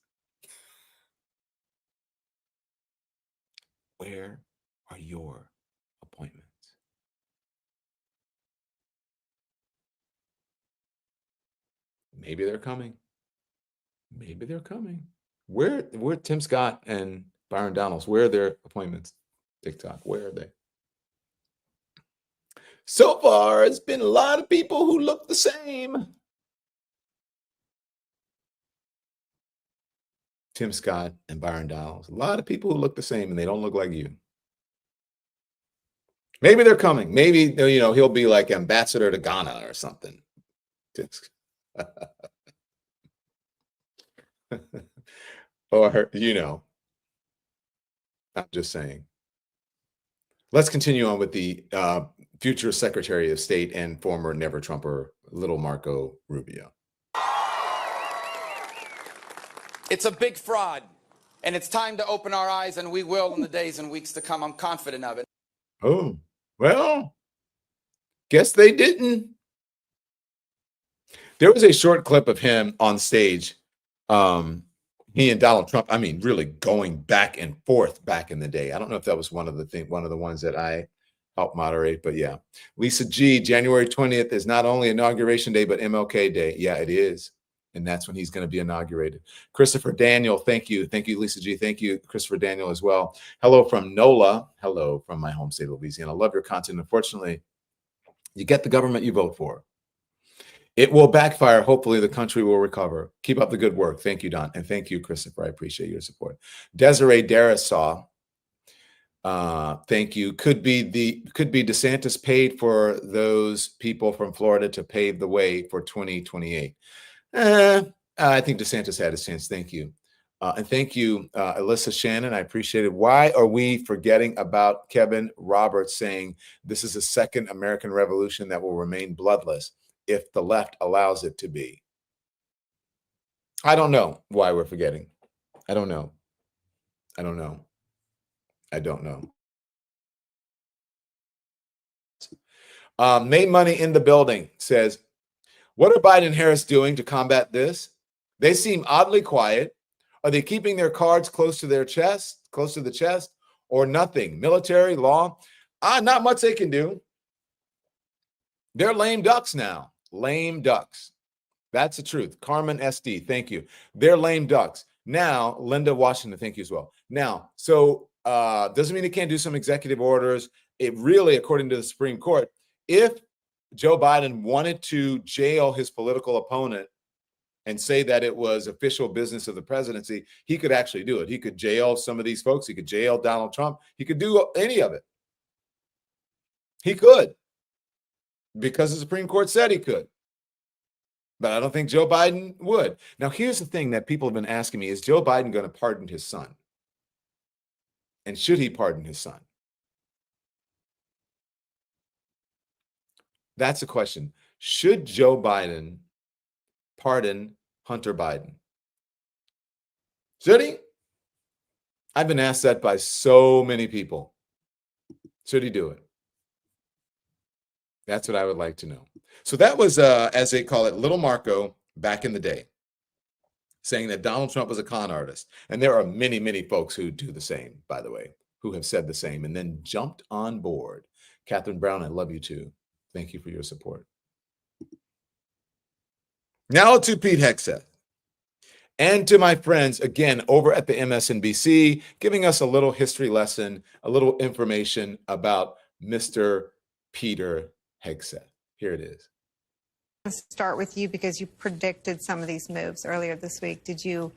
Where are your appointments? Maybe they're coming. Maybe they're coming. Where Tim Scott and Byron Donalds, where are their appointments? TikTok, where are they? So far, it's been a lot of people who look the same. Tim Scott and Byron Donalds. A lot of people who look the same and they don't look like you. Maybe they're coming. Maybe, you know, he'll be like ambassador to Ghana or something. Or, you know, I'm just saying. Let's continue on with the future Secretary of State and former Never Trumper, Little Marco Rubio. It's a big fraud, and it's time to open our eyes, and we will in the days and weeks to come. I'm confident of it. Oh, well, guess they didn't. There was a short clip of him on stage. He and Donald Trump, I mean, really going back and forth back in the day. I don't know if that was one of the ones that I helped moderate, but yeah. Lisa G, January 20th is not only Inauguration Day, but MLK Day. Yeah, it is. And that's when he's going to be inaugurated. Christopher Daniel, thank you. Thank you, Lisa G. Thank you, Christopher Daniel, as well. Hello from NOLA. Hello from my home state of Louisiana. I love your content. Unfortunately, you get the government you vote for. It will backfire. Hopefully, the country will recover. Keep up the good work. Thank you, Don. And thank you, Christopher. I appreciate your support. Desiree Darasaw, thank you. Could be DeSantis paid for those people from Florida to pave the way for 2028. I think DeSantis had his chance. Thank you. And thank you, Alyssa Shannon. I appreciate it. Why are we forgetting about Kevin Roberts saying this is a second American Revolution that will remain bloodless if the left allows it to be? I don't know why we're forgetting. I don't know. I don't know. I don't know. Made Money in the Building says, what are Biden and Harris doing to combat this? They seem oddly quiet. Are they keeping their cards close to the chest, or nothing? Military, law? Not much they can do. They're lame ducks now. Lame ducks. That's the truth. Carmen SD, thank you. They're lame ducks. Now, Linda Washington, thank you as well. Now, so doesn't mean they can't do some executive orders. It really, according to the Supreme Court, if Joe Biden wanted to jail his political opponent and say that it was official business of the presidency, he could actually do it. He could jail some of these folks. He could jail Donald Trump. He could do any of it. He could, because the Supreme Court said he could. But I don't think Joe Biden would. Now, here's the thing that people have been asking me. Is Joe Biden going to pardon his son? And should he pardon his son? That's the question. Should Joe Biden pardon Hunter Biden? Should he? I've been asked that by so many people. Should he do it? That's what I would like to know. So that was, as they call it, Little Marco back in the day, saying that Donald Trump was a con artist. And there are many, many folks who do the same, by the way, who have said the same and then jumped on board. Catherine Brown, I love you too. Thank you for your support. Now to Pete Hegseth and to my friends, again, over at the MSNBC, giving us a little history lesson, a little information about Mr. Peter Hegseth. Here it is. Let's start with you because you predicted some of these moves earlier this week. Did you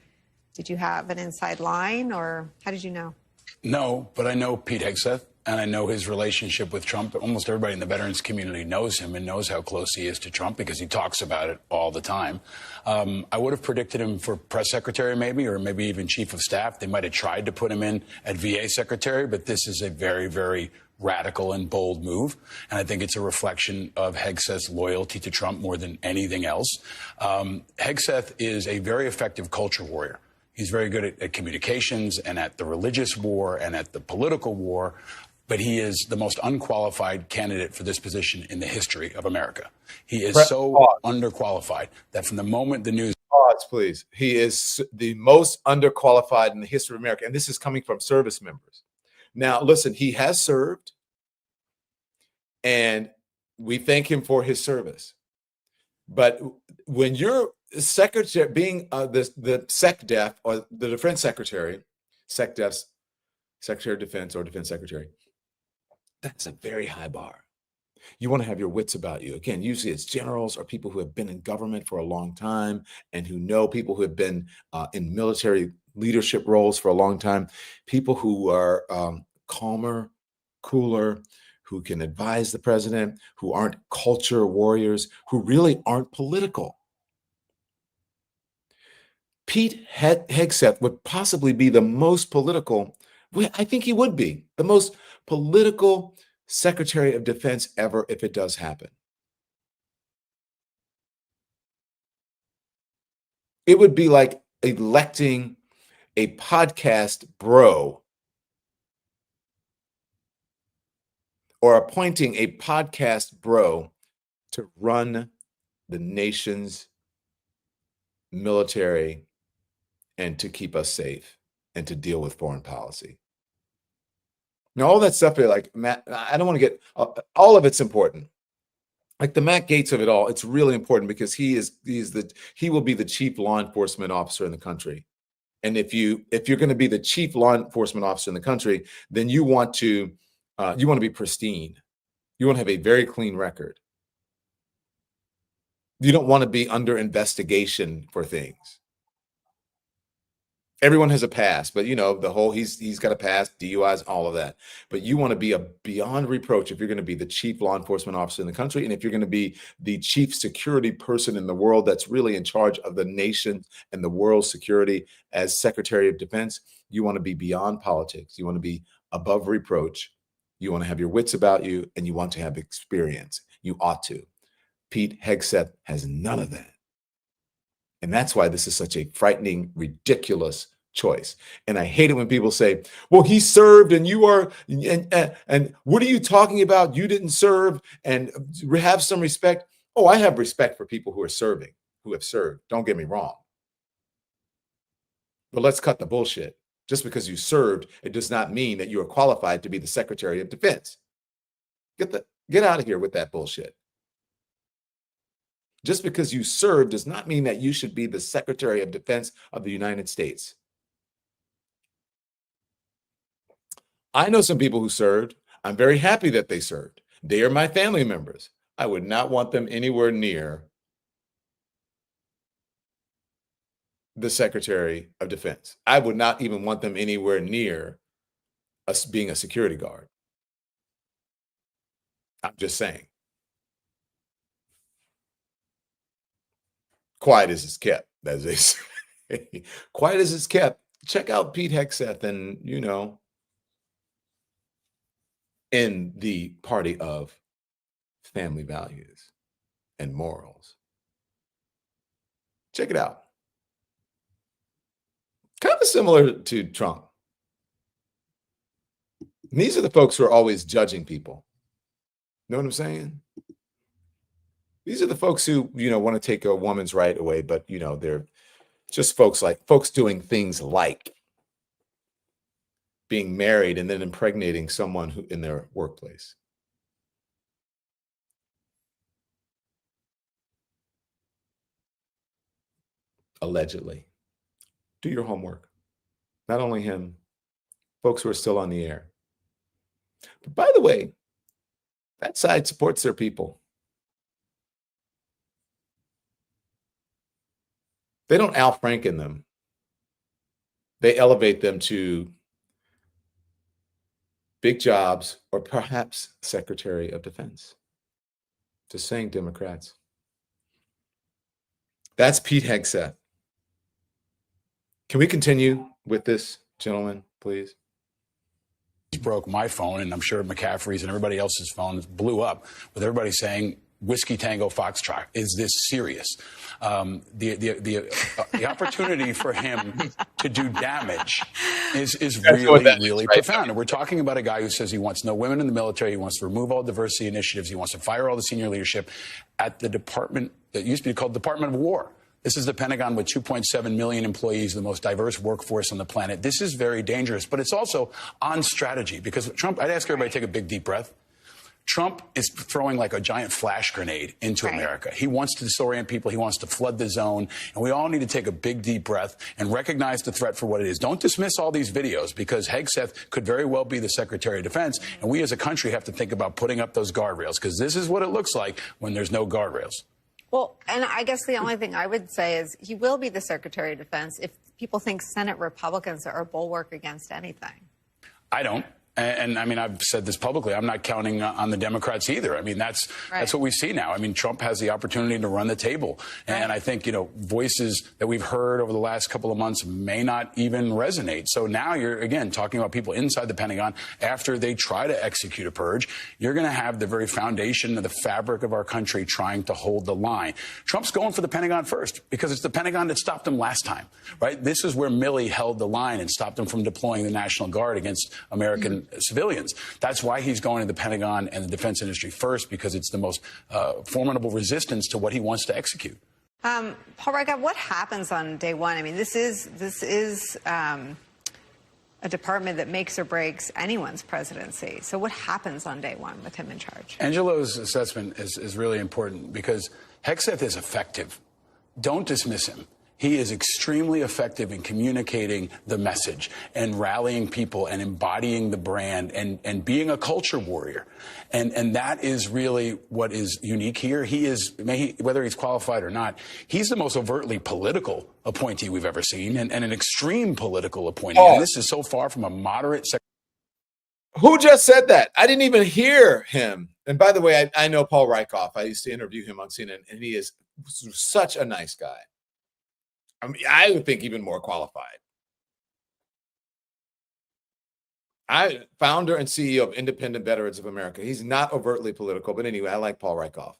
have an inside line, or how did you know? No, but I know Pete Hegseth. and I know his relationship with Trump. Almost everybody in the veterans community knows him and knows how close he is to Trump because he talks about it all the time. I would have predicted him for press secretary maybe, or maybe even chief of staff. They might have tried to put him in at VA secretary, but this is a very, very radical and bold move. And I think it's a reflection of Hegseth's loyalty to Trump more than anything else. Hegseth is a very effective culture warrior. He's very good at communications and at the religious war and at the political war, but he is the most unqualified candidate for this position in the history of America. He is underqualified that from the moment the news... Pause, please. He is the most underqualified in the history of America, and this is coming from service members. Now, listen, he has served, and we thank him for his service. But when you're secretary, being the SecDef or the defense secretary, SecDef's Secretary of Defense or Defense Secretary, that's a very high bar. You want to have your wits about you. Again, usually it's generals or people who have been in government for a long time and who know people who have been in military leadership roles for a long time, people who are calmer, cooler, who can advise the president, who aren't culture warriors, who really aren't political. Pete Hegseth would possibly be the most political, I think he would be the most political Secretary of Defense ever if it does happen. It would be like electing a podcast bro or appointing a podcast bro to run the nation's military and to keep us safe and to deal with foreign policy. Now, all that stuff, like Matt, I don't want to get, all of it's important. Like the Matt Gaetz of it all, it's really important because he will be the chief law enforcement officer in the country. And if you're going to be the chief law enforcement officer in the country, then you want to be pristine. You want to have a very clean record. You don't want to be under investigation for things. Everyone has a past, but the whole he's got a past, DUIs, all of that. But you want to be beyond reproach if you're going to be the chief law enforcement officer in the country, and if you're going to be the chief security person in the world that's really in charge of the nation and the world's security as Secretary of Defense, you want to be beyond politics. You want to be above reproach. You want to have your wits about you, and you want to have experience. You ought to. Pete Hegseth has none of that. And that's why this is such a frightening, ridiculous choice. And I hate it when people say, well, he served and you are, and what are you talking about? You didn't serve, and have some respect. Oh, I have respect for people who are serving, who have served. Don't get me wrong. But let's cut the bullshit. Just because you served, it does not mean that you are qualified to be the Secretary of Defense. Get out of here with that bullshit. Just because you served does not mean that you should be the Secretary of Defense of the United States. I know some people who served. I'm very happy that they served. They are my family members. I would not want them anywhere near the Secretary of Defense. I would not even want them anywhere near us being a security guard. I'm just saying. Quiet as it's kept, as they say. Quiet as it's kept. Check out Pete Hegseth and, in the party of family values and morals. Check it out. Kind of similar to Trump. And these are the folks who are always judging people. Know what I'm saying? These are the folks who, want to take a woman's right away, but, they're just folks doing things like being married and then impregnating someone who in their workplace. Allegedly. Do your homework. Not only him, folks who are still on the air. But by the way, that side supports their people. They don't Al Franken them. They elevate them to big jobs, or perhaps Secretary of Defense. Just saying, Democrats. That's Pete Hegseth. Can we continue with this, gentlemen, please? Broke my phone, and I'm sure McCaffrey's and everybody else's phones blew up with everybody saying, Whiskey Tango Foxtrot, is this serious? The opportunity for him to do damage is really profound. And we're talking about a guy who says he wants no women in the military, he wants to remove all diversity initiatives, he wants to fire all the senior leadership at the department that used to be called Department of War. This is the Pentagon with 2.7 million employees, the most diverse workforce on the planet. This is very dangerous, but it's also on strategy, because Trump, I'd ask everybody to take a big, deep breath. Trump is throwing like a giant flash grenade into America. He wants to disorient people. He wants to flood the zone. And we all need to take a big, deep breath and recognize the threat for what it is. Don't dismiss all these videos, because Hegseth could very well be the Secretary of Defense. And we as a country have to think about putting up those guardrails, because this is what it looks like when there's no guardrails. Well, and I guess the only thing I would say is he will be the Secretary of Defense if people think Senate Republicans are a bulwark against anything. I don't. And I mean, I've said this publicly. I'm not counting on the Democrats either. I mean, that's what we see now. I mean, Trump has the opportunity to run the table. And I think, voices that we've heard over the last couple of months may not even resonate. So now you're, again, talking about people inside the Pentagon after they try to execute a purge. You're going to have the very foundation of the fabric of our country trying to hold the line. Trump's going for the Pentagon first, because it's the Pentagon that stopped him last time, right? This is where Milley held the line and stopped him from deploying the National Guard against American civilians. That's why he's going to the Pentagon and the defense industry first, because it's the most formidable resistance to what he wants to execute. Paul Reichert, what happens on day one? I mean, this is a department that makes or breaks anyone's presidency. So what happens on day one with him in charge? Angelo's assessment is really important, because Hegseth is effective. Don't dismiss him. He is extremely effective in communicating the message and rallying people and embodying the brand and being a culture warrior. And that is really what is unique here. He is, whether he's qualified or not, he's the most overtly political appointee we've ever seen, and an extreme political appointee. And this is so far from a moderate Who just said that? I didn't even hear him. And by the way, I know Paul Reichert. I used to interview him on CNN, and he is such a nice guy. I mean, I would think even more qualified. Founder and CEO of Independent Veterans of America. He's not overtly political, but anyway, I like Paul Reichert.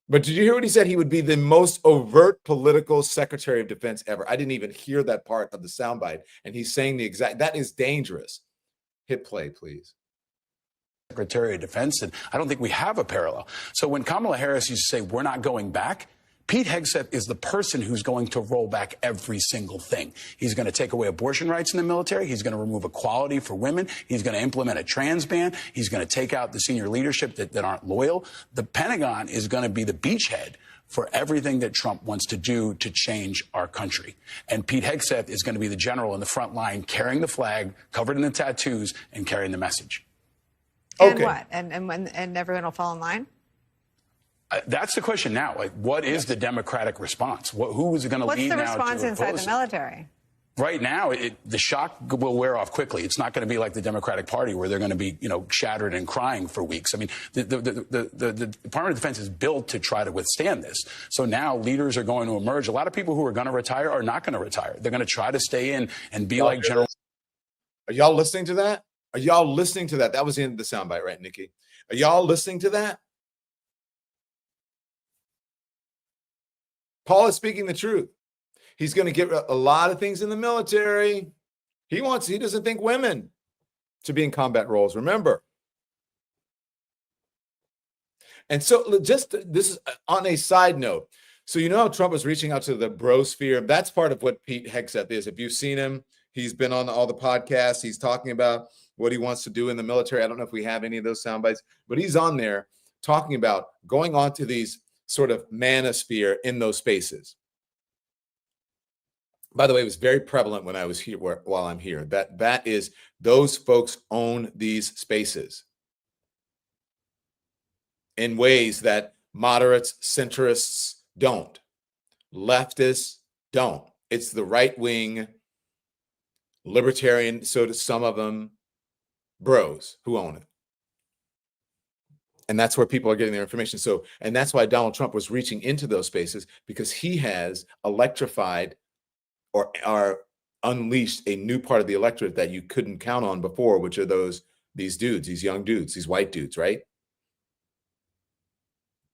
But did you hear what he said? He would be the most overt political Secretary of Defense ever. I didn't even hear that part of the soundbite, and he's saying the exact. That is dangerous. Hit play, please. Secretary of Defense, and I don't think we have a parallel. So when Kamala Harris used to say, we're not going back, Pete Hegseth is the person who's going to roll back every single thing. He's going to take away abortion rights in the military. He's going to remove equality for women. He's going to implement a trans ban. He's going to take out the senior leadership that aren't loyal. The Pentagon is going to be the beachhead for everything that Trump wants to do to change our country. And Pete Hegseth is going to be the general in the front line, carrying the flag, covered in the tattoos, and carrying the message. And what? And everyone will fall in line? That's the question now. Like, what is the Democratic response? Who is going to lead now? What's the response inside the military? Right now, the shock will wear off quickly. It's not going to be like the Democratic Party, where they're going to be, shattered and crying for weeks. I mean, the Department of Defense is built to try to withstand this. So now leaders are going to emerge. A lot of people who are going to retire are not going to retire. They're going to try to stay in and be like General. Are y'all listening to that? Are y'all listening to that? That was the end of the soundbite, right, Nikki? Are y'all listening to that? Paul is speaking the truth. He's going to get a lot of things in the military. He doesn't think women should be in combat roles, remember. And so this is on a side note. So you know how Trump is reaching out to the brosphere? That's part of what Pete Hegseth is. If you've seen him, he's been on all the podcasts. He's talking about what he wants to do in the military. I don't know if we have any of those sound bites, but he's on there talking about going on to these sort of manosphere in those spaces. By the way, it was very prevalent when I was here, while I'm here. That is, those folks own these spaces in ways that moderates, centrists don't. Leftists don't. It's the right wing, libertarian, so do some of them, bros who own it. And that's where people are getting their information. So, and that's why Donald Trump was reaching into those spaces, because he has electrified or unleashed a new part of the electorate that you couldn't count on before, which are these dudes, these young dudes, these white dudes, right?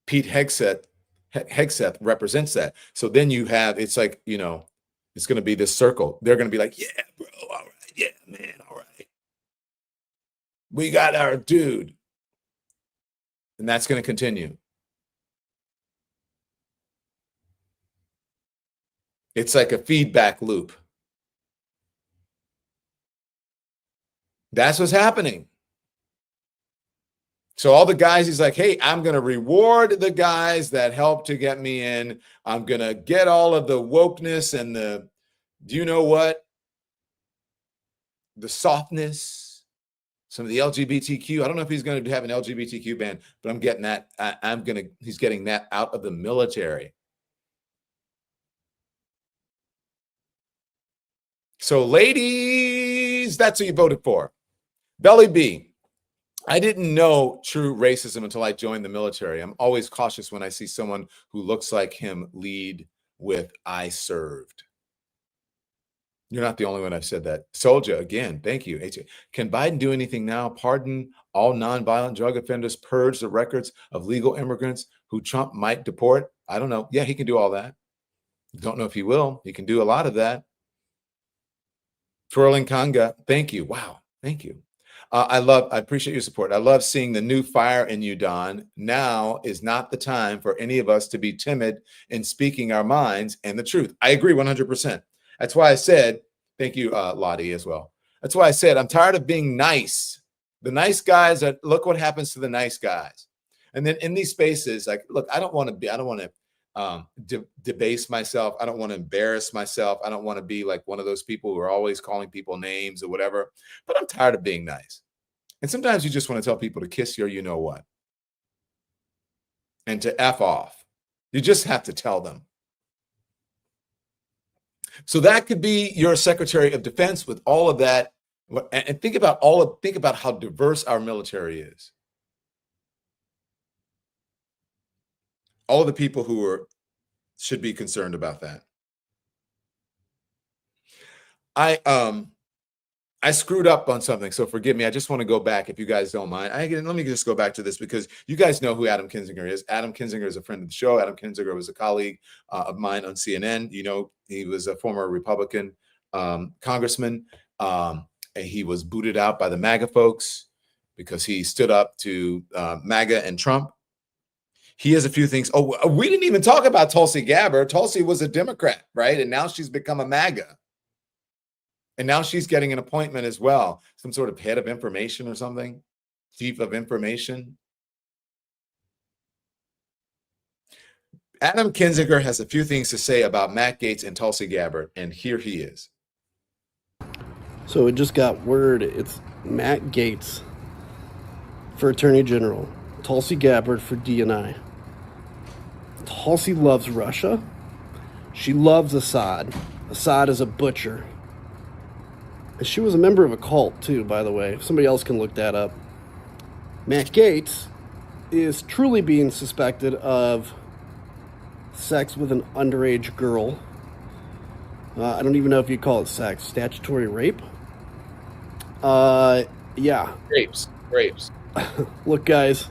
Pete Hegseth represents that. So then you have, it's like, you know, it's going to be this circle. They're going to be like, yeah, bro, all right, yeah, man, all right. We got our dude. And that's going to continue. It's like a feedback loop. That's what's happening. So all the guys, he's like, hey, I'm going to reward the guys that helped to get me in. I'm going to get all of the wokeness and the, do you know what? The softness, some of the LGBTQ. I don't know if he's going to have an LGBTQ ban, but I'm getting that. He's getting that out of the military. So ladies, that's who you voted for. Belly B. I didn't know true racism until I joined the military. I'm always cautious when I see someone who looks like him lead with "I served." You're not the only one I've said that. Soldier, again, thank you. Can Biden do anything now? Pardon all nonviolent drug offenders, purge the records of legal immigrants who Trump might deport? I don't know. Yeah, he can do all that. Don't know if he will. He can do a lot of that. Twirling Kanga, thank you. Wow, thank you. I appreciate your support. I love seeing the new fire in you, Don. Now is not the time for any of us to be timid in speaking our minds and the truth. I agree 100%. That's why I said, thank you, Lottie, as well. That's why I said, I'm tired of being nice. The nice guys, look what happens to the nice guys. And then in these spaces, like, look, I don't want to debase myself. I don't want to embarrass myself. I don't want to be like one of those people who are always calling people names or whatever, but I'm tired of being nice. And sometimes you just want to tell people to kiss your you-know-what and to F off. You just have to tell them. So that could be your Secretary of Defense with all of that. And think about how diverse our military is. All of the people who should be concerned about that. I screwed up on something, so forgive me. I just want to go back, if you guys don't mind. Let me just go back to this, because you guys know who Adam Kinzinger is. Adam Kinzinger is a friend of the show. Adam Kinzinger was a colleague of mine on CNN. You know, he was a former Republican congressman. He was booted out by the MAGA folks because he stood up to MAGA and Trump. He has a few things. Oh, we didn't even talk about Tulsi Gabbard. Tulsi was a Democrat, right? And now she's become a MAGA. And now she's getting an appointment as well. Some sort of head of information or something. Chief of information. Adam Kinzinger has a few things to say about Matt Gaetz and Tulsi Gabbard. And here he is. So it just got word. It's Matt Gaetz for Attorney General. Tulsi Gabbard for DNI. Tulsi loves Russia. She loves Assad. Assad is a butcher. And she was a member of a cult, too, by the way. Somebody else can look that up. Matt Gaetz is truly being suspected of sex with an underage girl. I don't even know if you call it sex. Statutory rape? Yeah. Rapes. Look, guys,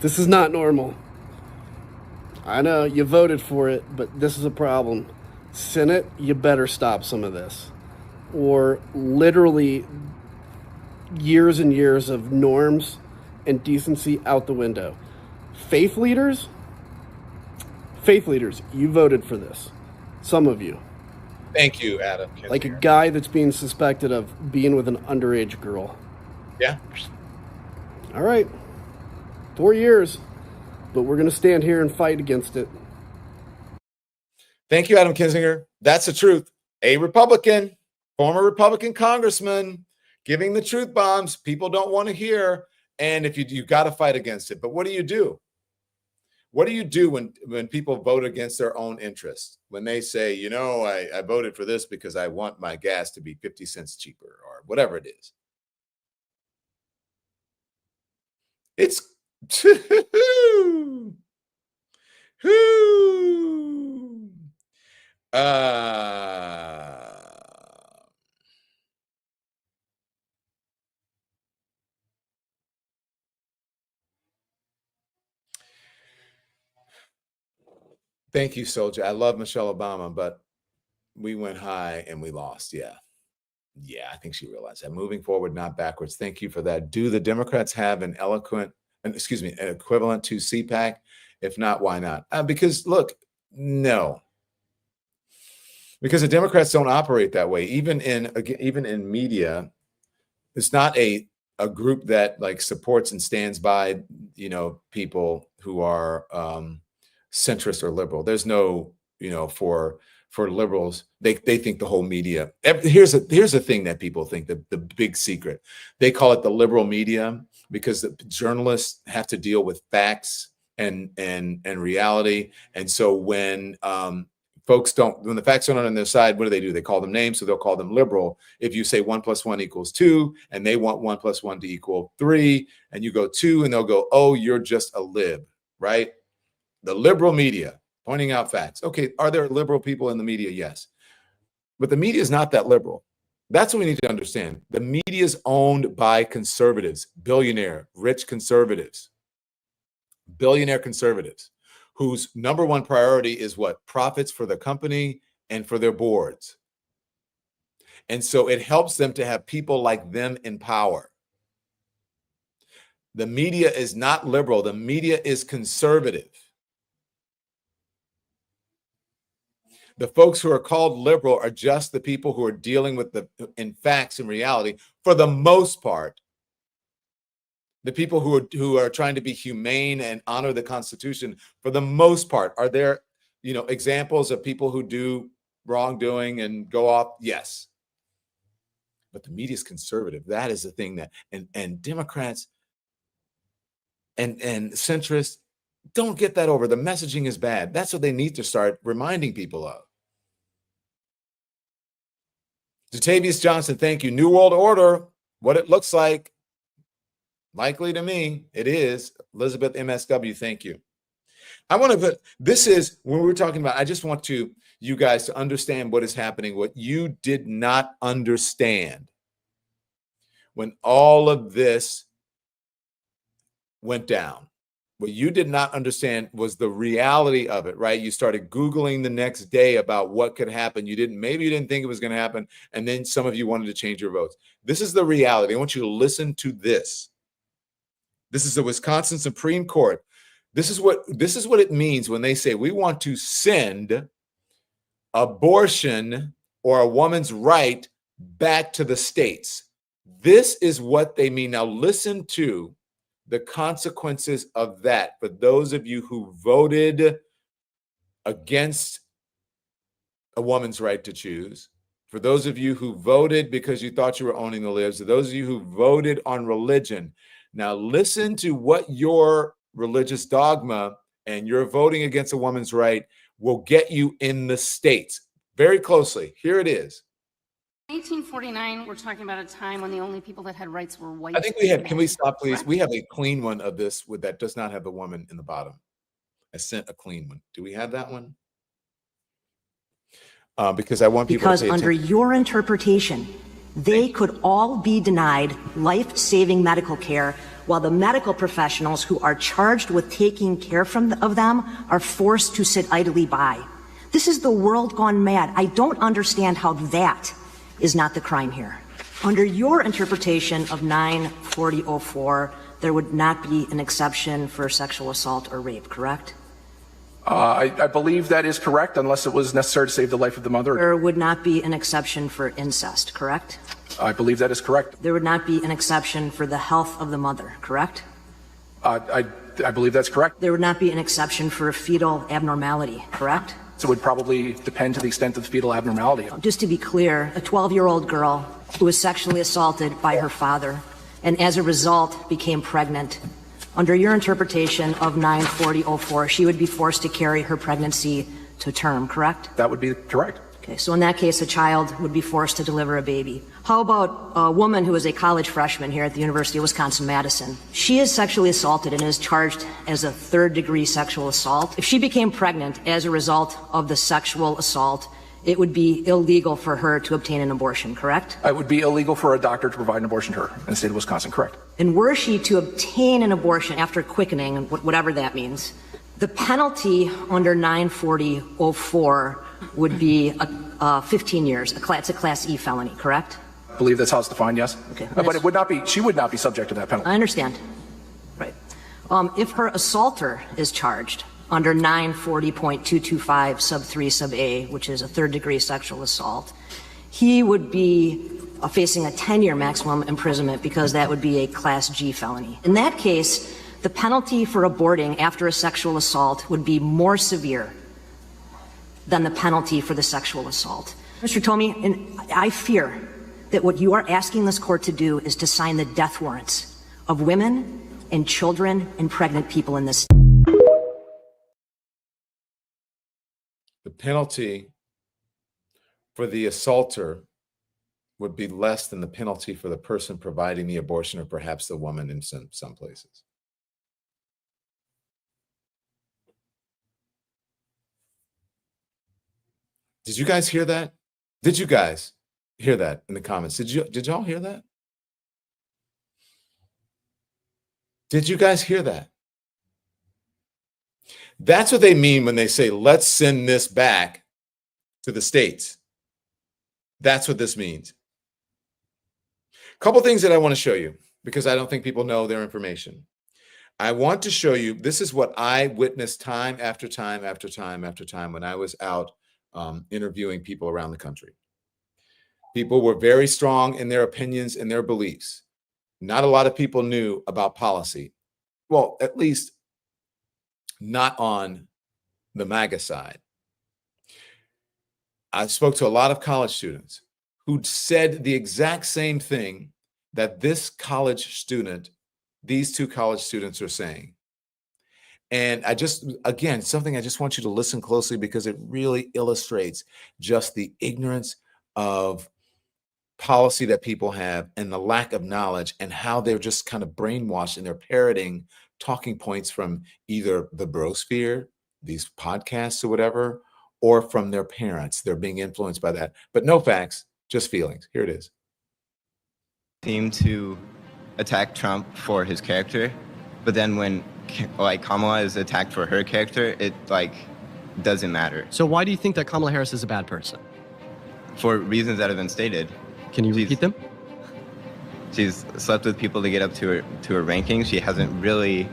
this is not normal. I know you voted for it, but this is a problem. Senate, you better stop some of this. Or literally years and years of norms and decency out the window. Faith leaders, you voted for this. Some of you. Thank you, Adam. Like a guy that's being suspected of being with an underage girl. Yeah. All right. 4 years. But we're going to stand here and fight against it. Thank you, Adam Kinzinger. That's the truth. A Republican, former Republican congressman, giving the truth bombs people don't want to hear. And if you got to fight against it. But what do you do? What do you do when people vote against their own interests? When they say, you know, I voted for this because I want my gas to be 50 cents cheaper or whatever it is. It's thank you, Soldier. I love Michelle Obama, but we went high and we lost. Yeah. Yeah, I think she realized that. Moving forward, not backwards. Thank you for that. Do the Democrats have an equivalent to CPAC? If not, why not? Because look, no. Because the Democrats don't operate that way. Even in media, it's not a group that like supports and stands by, people who are centrist or liberal. There's no, for liberals, they think the whole media. Here's a thing that people think, the big secret. They call it the liberal media because the journalists have to deal with facts and reality. And so when when the facts aren't on their side, what do? They call them names, so they'll call them liberal. If you say 1 + 1 = 2, and they want 1 + 1 to = 3, and you go 2, and they'll go, oh, you're just a lib, right? The liberal media pointing out facts. Okay, are there liberal people in the media? Yes. But the media is not that liberal. That's what we need to understand. The media is owned by conservatives, rich conservatives, billionaire conservatives, whose number one priority is what? Profits for the company and for their boards. And so it helps them to have people like them in power. The media is not liberal. The media is conservative. The folks who are called liberal are just the people who are dealing with in facts and reality for the most part. The people who are trying to be humane and honor the Constitution for the most part. Are there, examples of people who do wrongdoing and go off? Yes. But the media is conservative. That is the thing that, and Democrats and centrists don't get that over. The messaging is bad. That's what they need to start reminding people of. Jatavius Johnson, thank you. New World Order, what it looks like. Likely to me, it is. Elizabeth MSW, thank you. I want to put, this is when we're talking about, I just want you guys to understand what is happening, what you did not understand when all of this went down. What you did not understand was the reality of it, right? You started Googling the next day about what could happen. Maybe you didn't think it was going to happen. And then some of you wanted to change your votes. This is the reality. I want you to listen to this. This is the Wisconsin Supreme Court. This is what it means when they say we want to send abortion or a woman's right back to the states. This is what they mean. Now listen to the consequences of that for those of you who voted against a woman's right to choose, for those of you who voted because you thought you were owning the libs, for those of you who voted on religion. Now listen to what your religious dogma and your voting against a woman's right will get you in the states. Very closely. Here it is. 1849, we're talking about a time when the only people that had rights were white. I think we have, can we stop, please? We have a clean one of this that does not have the woman in the bottom. I sent a clean one. Do we have that one? Because I want people to pay under attention. your interpretation, they could all be denied life-saving medical care while the medical professionals who are charged with taking care of them are forced to sit idly by. This is the world gone mad. I don't understand how that is not the crime here. Under your interpretation of 94004, there would not be an exception for sexual assault or rape, correct? I believe that is correct, unless it was necessary to save the life of the mother. There would not be an exception for incest, correct? I believe that is correct. There would not be an exception for the health of the mother, correct? I believe that's correct. There would not be an exception for a fetal abnormality, correct? So it would probably depend to the extent of the fetal abnormality. Just to be clear, a 12-year-old girl who was sexually assaulted by her father and as a result became pregnant, under your interpretation of 94004, she would be forced to carry her pregnancy to term, correct? That would be correct. Okay, so in that case, a child would be forced to deliver a baby. How about a woman who is a college freshman here at the University of Wisconsin-Madison? She is sexually assaulted and is charged as a third-degree sexual assault. If she became pregnant as a result of the sexual assault, it would be illegal for her to obtain an abortion, correct? It would be illegal for a doctor to provide an abortion to her in the state of Wisconsin, correct? And were she to obtain an abortion after quickening, whatever that means, the penalty under 940.04 would be 15 years. It's a Class E felony, correct? I believe that's how it's defined, yes. Okay. But it would not be, she would not be subject to that penalty. I understand. Right. If her assaulter is charged under 940.225 sub 3 sub A, which is a third-degree sexual assault, he would be facing a 10-year maximum imprisonment because that would be a Class G felony. In that case, the penalty for aborting after a sexual assault would be more severe than the penalty for the sexual assault. Mr. Tomey, and I fear that what you are asking this court to do is to sign the death warrants of women and children and pregnant people in this. The penalty for the assaulter would be less than the penalty for the person providing the abortion, or perhaps the woman in some places. Did you guys hear that? Did you guys hear that in the comments? Did y'all hear that? Did you guys hear that? That's what they mean when they say, let's send this back to the states. That's what this means. A couple things that I want to show you, because I don't think people know their information. I want to show you, this is what I witnessed time after time after time after time when I was out interviewing people around the country. People were very strong in their opinions and their beliefs. Not a lot of people knew about policy. Well, at least not on the MAGA side. I spoke to a lot of college students who said the exact same thing that this college student, these two college students are saying. And again, something I just want you to listen closely, because it really illustrates just the ignorance of policy that people have and the lack of knowledge, and how they're just kind of brainwashed and they're parroting talking points from either the brosphere, these podcasts or whatever, or from their parents. They're being influenced by that. But no facts, just feelings. Here it is. Seem to attack Trump for his character, but then when Kamala is attacked for her character, it doesn't matter. So why do you think that Kamala Harris is a bad person? For reasons that have been stated. Can you repeat them? She's slept with people to get up to her rankings. She hasn't really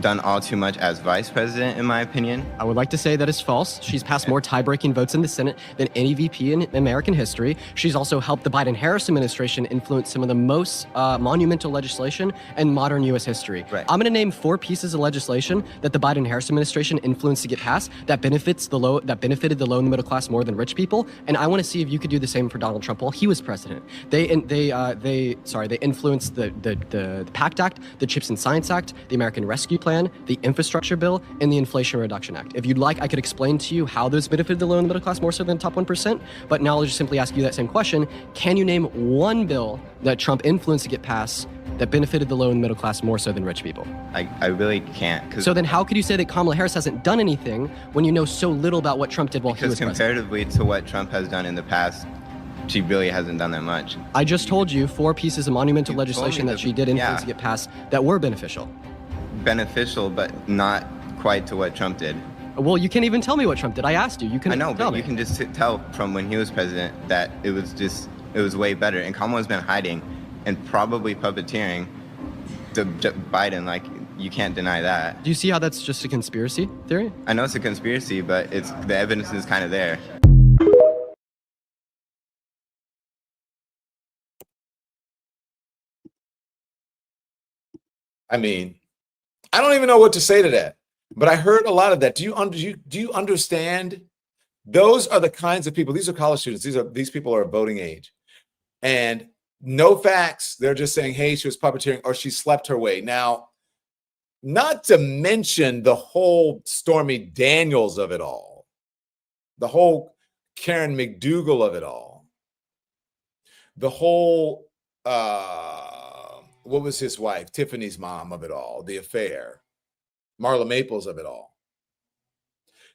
done all too much as vice president, in my opinion. I would like to say that is false. She's passed more tie-breaking votes in the Senate than any VP in American history. She's also helped the Biden-Harris administration influence some of the most monumental legislation in modern U.S. history. Right. I'm going to name 4 pieces of legislation that the Biden-Harris administration influenced to get passed that benefited the low and the middle class more than rich people, and I want to see if you could do the same for Donald Trump while he was president. They influenced the PACT Act, the CHIPS and Science Act, the American Rescue Plan, the Infrastructure Bill, and the Inflation Reduction Act. If you'd like, I could explain to you how those benefited the low and the middle class more so than the top 1%, but now I'll just simply ask you that same question. Can you name one bill that Trump influenced to get passed that benefited the low and middle class more so than rich people? I really can't. So then how could you say that Kamala Harris hasn't done anything when you know so little about what Trump did while he was president? Because comparatively to what Trump has done in the past, she really hasn't done that much. I just told you 4 pieces of monumental legislation that she did influence to get passed that were beneficial. Beneficial, but not quite to what Trump did. Well, you can't even tell me what Trump did. I asked you. You can. I know, but me. You can just tell from when he was president that it was way better. And Kamala's been hiding and probably puppeteering to Biden. You can't deny that. Do you see how that's just a conspiracy theory? I know it's a conspiracy, but the evidence is kind of there. I mean, I don't even know what to say to that, but I heard a lot of that. Do you understand? Those are the kinds of people. These are college students. These people are voting age, and no facts. They're just saying, "Hey, she was puppeteering, or she slept her way." Now, not to mention the whole Stormy Daniels of it all, the whole Karen McDougal of it all, the whole, what was his wife, Tiffany's mom of it all, the affair, Marla Maples of it all.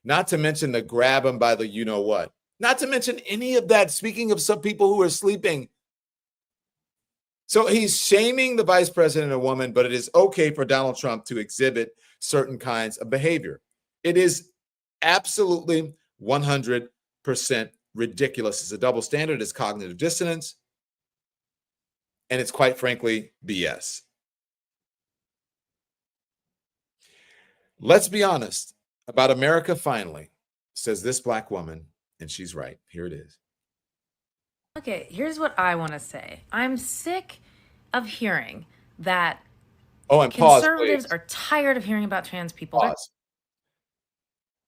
Not to mention the grab him by the you-know-what. Not to mention any of that, speaking of some people who are sleeping. So he's shaming the vice president, a woman, but it is okay for Donald Trump to exhibit certain kinds of behavior. It is absolutely 100% ridiculous. It's a double standard. It's cognitive dissonance. And it's quite frankly BS. Let's be honest about America finally, says this black woman, and she's right. Here it is. Okay, here's what I want to say. I'm sick of hearing that and conservatives pause, are tired of hearing about trans people. Pause.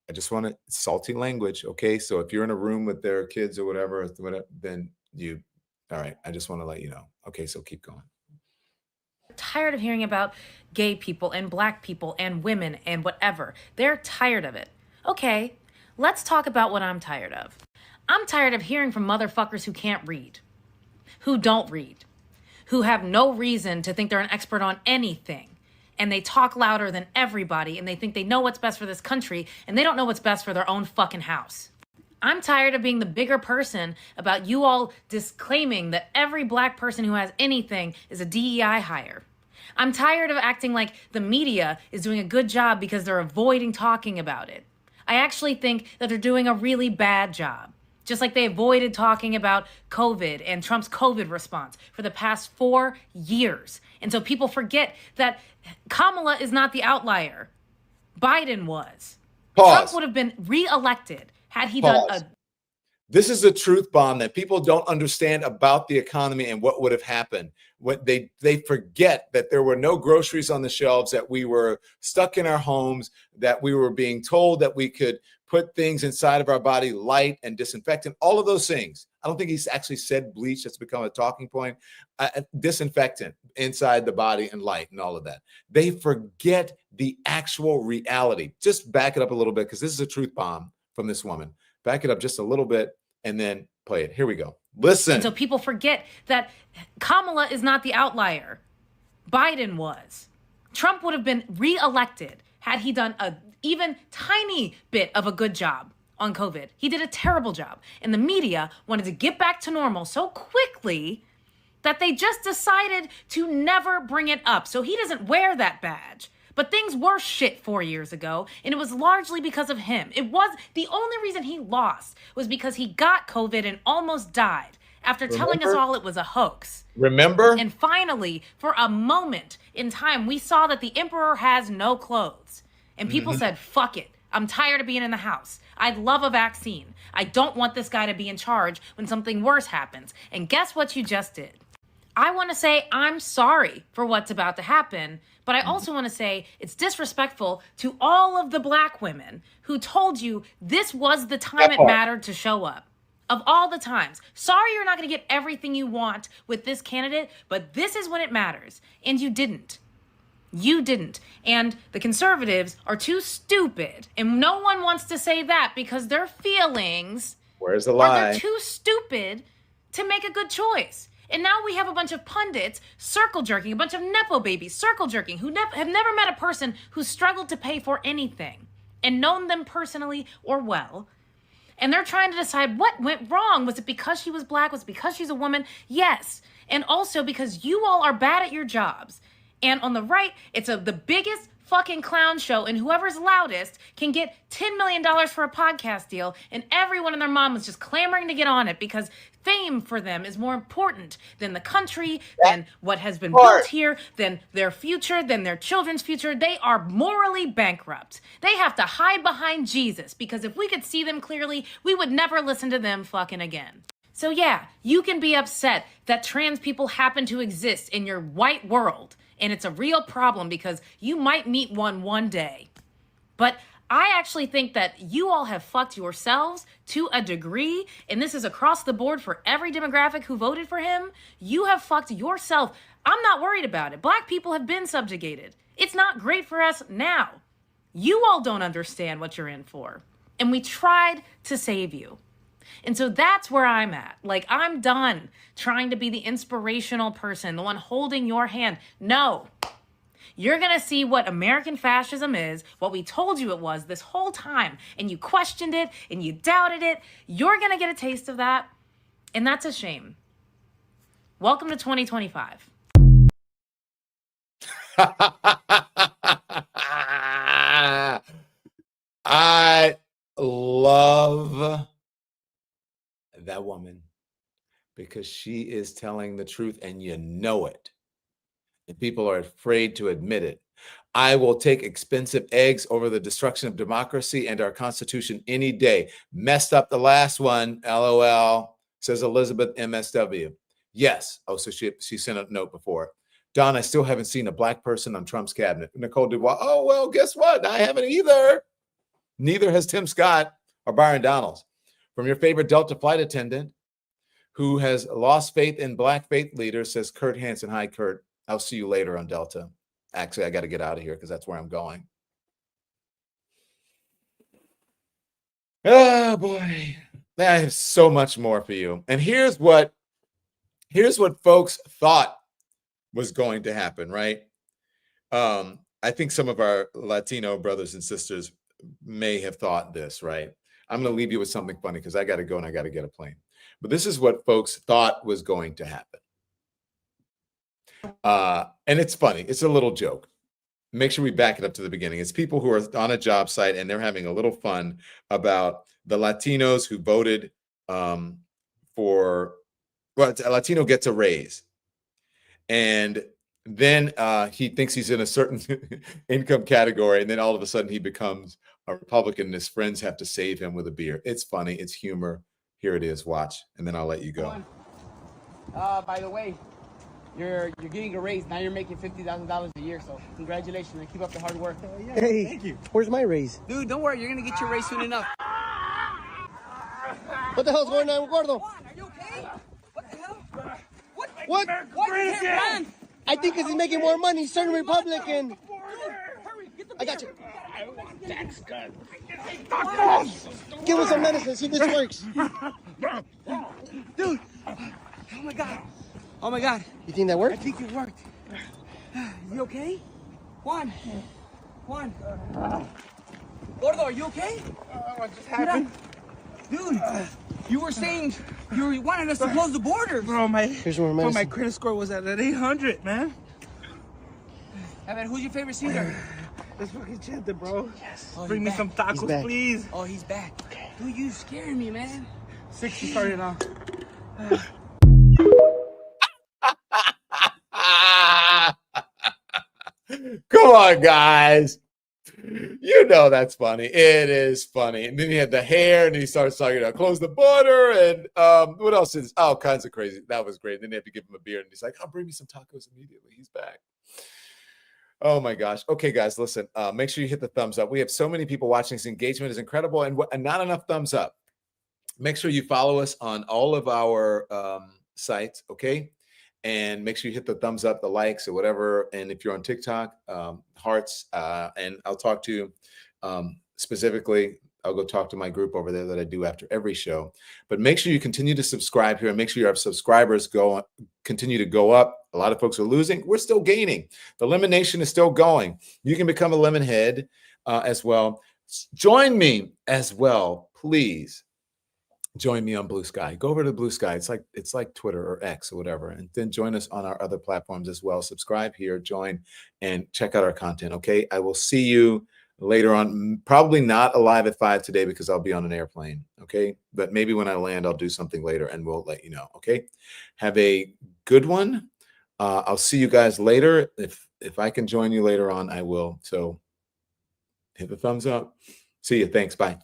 I just want salty language, okay? So if you're in a room with their kids or whatever, then all right, I just want to let you know. Okay, so keep going. Tired of hearing about gay people and black people and women and whatever. They're tired of it. Okay, let's talk about what I'm tired of. I'm tired of hearing from motherfuckers who can't read, who don't read, who have no reason to think they're an expert on anything. And they talk louder than everybody, and they think they know what's best for this country, and they don't know what's best for their own fucking house. I'm tired of being the bigger person about you all disclaiming that every black person who has anything is a DEI hire. I'm tired of acting like the media is doing a good job because they're avoiding talking about it. I actually think that they're doing a really bad job. Just like they avoided talking about COVID and Trump's COVID response for the past 4 years. And so people forget that Kamala is not the outlier. Biden was. Pause. Trump would have been reelected had he done a... This is a truth bomb that people don't understand about the economy and what would have happened. What they forget that there were no groceries on the shelves, that we were stuck in our homes, that we were being told that we could put things inside of our body, light and disinfectant, all of those things. I don't think he's actually said bleach. That's become a talking point. Disinfectant inside the body and light and all of that. They forget the actual reality. Just back it up a little bit, because this is a truth bomb from this woman. Back it up just a little bit and then play it. Here we go. Listen. And so people forget that Kamala is not the outlier. Biden was. Trump would have been reelected had he done a even tiny bit of a good job on COVID. He did a terrible job. And the media wanted to get back to normal so quickly that they just decided to never bring it up. So he doesn't wear that badge. But things were shit 4 years ago, and it was largely because of him. It was the only reason he lost was because he got COVID and almost died after telling us all it was a hoax. Remember? And finally, for a moment in time, we saw that the emperor has no clothes. And people said, fuck it. I'm tired of being in the house. I'd love a vaccine. I don't want this guy to be in charge when something worse happens. And guess what you just did? I want to say I'm sorry for what's about to happen, but I also want to say it's disrespectful to all of the black women who told you this was the time it mattered to show up. Of all the times. Sorry you're not going to get everything you want with this candidate, but this is when it matters. And you didn't. You didn't. And the conservatives are too stupid. And no one wants to say that because their feelings Where's the lie? They're too stupid to make a good choice. And now we have a bunch of pundits circle jerking, a bunch of Nepo babies circle jerking who have never met a person who struggled to pay for anything and known them personally or well. And they're trying to decide what went wrong. Was it because she was black? Was it because she's a woman? Yes. And also because you all are bad at your jobs. And on the right, it's the biggest fucking clown show, and whoever's loudest can get $10 million for a podcast deal, and everyone and their mom is just clamoring to get on it because fame for them is more important than the country, than what has been built here, than their future, than their children's future. They are morally bankrupt. They have to hide behind Jesus, because if we could see them clearly, we would never listen to them fucking again. So yeah, you can be upset that trans people happen to exist in your white world, and it's a real problem because you might meet one day. But I actually think that you all have fucked yourselves to a degree, and this is across the board for every demographic who voted for him. You have fucked yourself. I'm not worried about it. Black people have been subjugated. It's not great for us now. You all don't understand what you're in for. And we tried to save you. And so that's where I'm at. Like, I'm done trying to be the inspirational person, the one holding your hand. No. You're going to see what American fascism is, what we told you it was this whole time, and you questioned it, and you doubted it. You're going to get a taste of that, and that's a shame. Welcome to 2025. I love that woman because she is telling the truth, and you know it. And people are afraid to admit it. I will take expensive eggs over the destruction of democracy and our Constitution any day. Messed up the last one, LOL, says Elizabeth MSW. Yes. Oh, so she sent a note before. Don, I still haven't seen a black person on Trump's cabinet. Nicole Dubois. Oh, well, guess what? I haven't either. Neither has Tim Scott or Byron Donalds. From your favorite Delta flight attendant who has lost faith in black faith leaders, says Kurt Hansen. Hi, Kurt. I'll see you later on Delta. Actually, I got to get out of here because that's where I'm going. Oh, boy. I have so much more for you. And here's what folks thought was going to happen, right? I think some of our Latino brothers and sisters may have thought this, right? I'm going to leave you with something funny because I got to go and I got to get a plane. But this is what folks thought was going to happen. And it's funny. It's a little joke. Make sure we back it up to the beginning. It's people who are on a job site and they're having a little fun about the Latinos who voted a Latino gets a raise. And then he thinks he's in a certain income category. And then all of a sudden he becomes a Republican and his friends have to save him with a beer. It's funny. It's humor. Here it is. Watch. And then I'll let you go. By the way, you're getting a raise. Now you're making $50,000 a year. So congratulations and keep up the hard work. Yeah, hey, thank you. Where's my raise? Dude, don't worry. You're going to get your raise soon enough. What the hell's going on, Gordo? Are you okay? What the hell? What? What? Why you can't run? I think because he's making more money. He's turning Republican. I got you. That's good. Give him some medicine. See if this works. Dude. Oh my God. Oh my God. You think that worked? I think it worked. You okay? Juan. Gordo, are you okay? What just happened? Dude, you were saying you wanted us to close the borders. Bro, my credit score was at 800, man. Hey, man, who's your favorite singer? Let's fucking chant it, bro. Yes. Oh, bring me some tacos, please. Oh, he's back. Dude, you scaring me, man. 60 started off. Come on, guys. You know that's funny. It is funny. And then he had the hair, and he starts talking about close the border, and what else is all kinds of crazy. That was great. Then they have to give him a beer, and he's like, "I'll bring me some tacos immediately." He's back. Oh my gosh. Okay, guys, listen. Make sure you hit the thumbs up. We have so many people watching. This engagement is incredible, and not enough thumbs up. Make sure you follow us on all of our sites, okay? And make sure you hit the thumbs up, the likes, or whatever. And if you're on TikTok, hearts. And I'll talk to you specifically. I'll go talk to my group over there that I do after every show. But make sure you continue to subscribe here, and make sure your subscribers continue to go up. A lot of folks are losing. We're still gaining. The Lemon Nation is still going. You can become a Lemon Head as well. Join me as well, please. Join me on Blue Sky. Go over to Blue Sky. It's like Twitter or X or whatever. And then join us on our other platforms as well. Subscribe here, join, and check out our content, okay? I will see you later on. Probably not live at 5 today because I'll be on an airplane, okay? But maybe when I land, I'll do something later and we'll let you know, okay? Have a good one. I'll see you guys later. If I can join you later on, I will. So hit the thumbs up. See you. Thanks. Bye.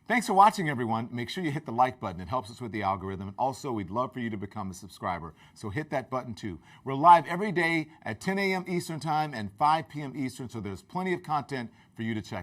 Thanks for watching, everyone. Make sure you hit the like button. It helps us with the algorithm. And also, we'd love for you to become a subscriber. So hit that button, too. We're live every day at 10 a.m. Eastern Time and 5 p.m. Eastern, so there's plenty of content for you to check out.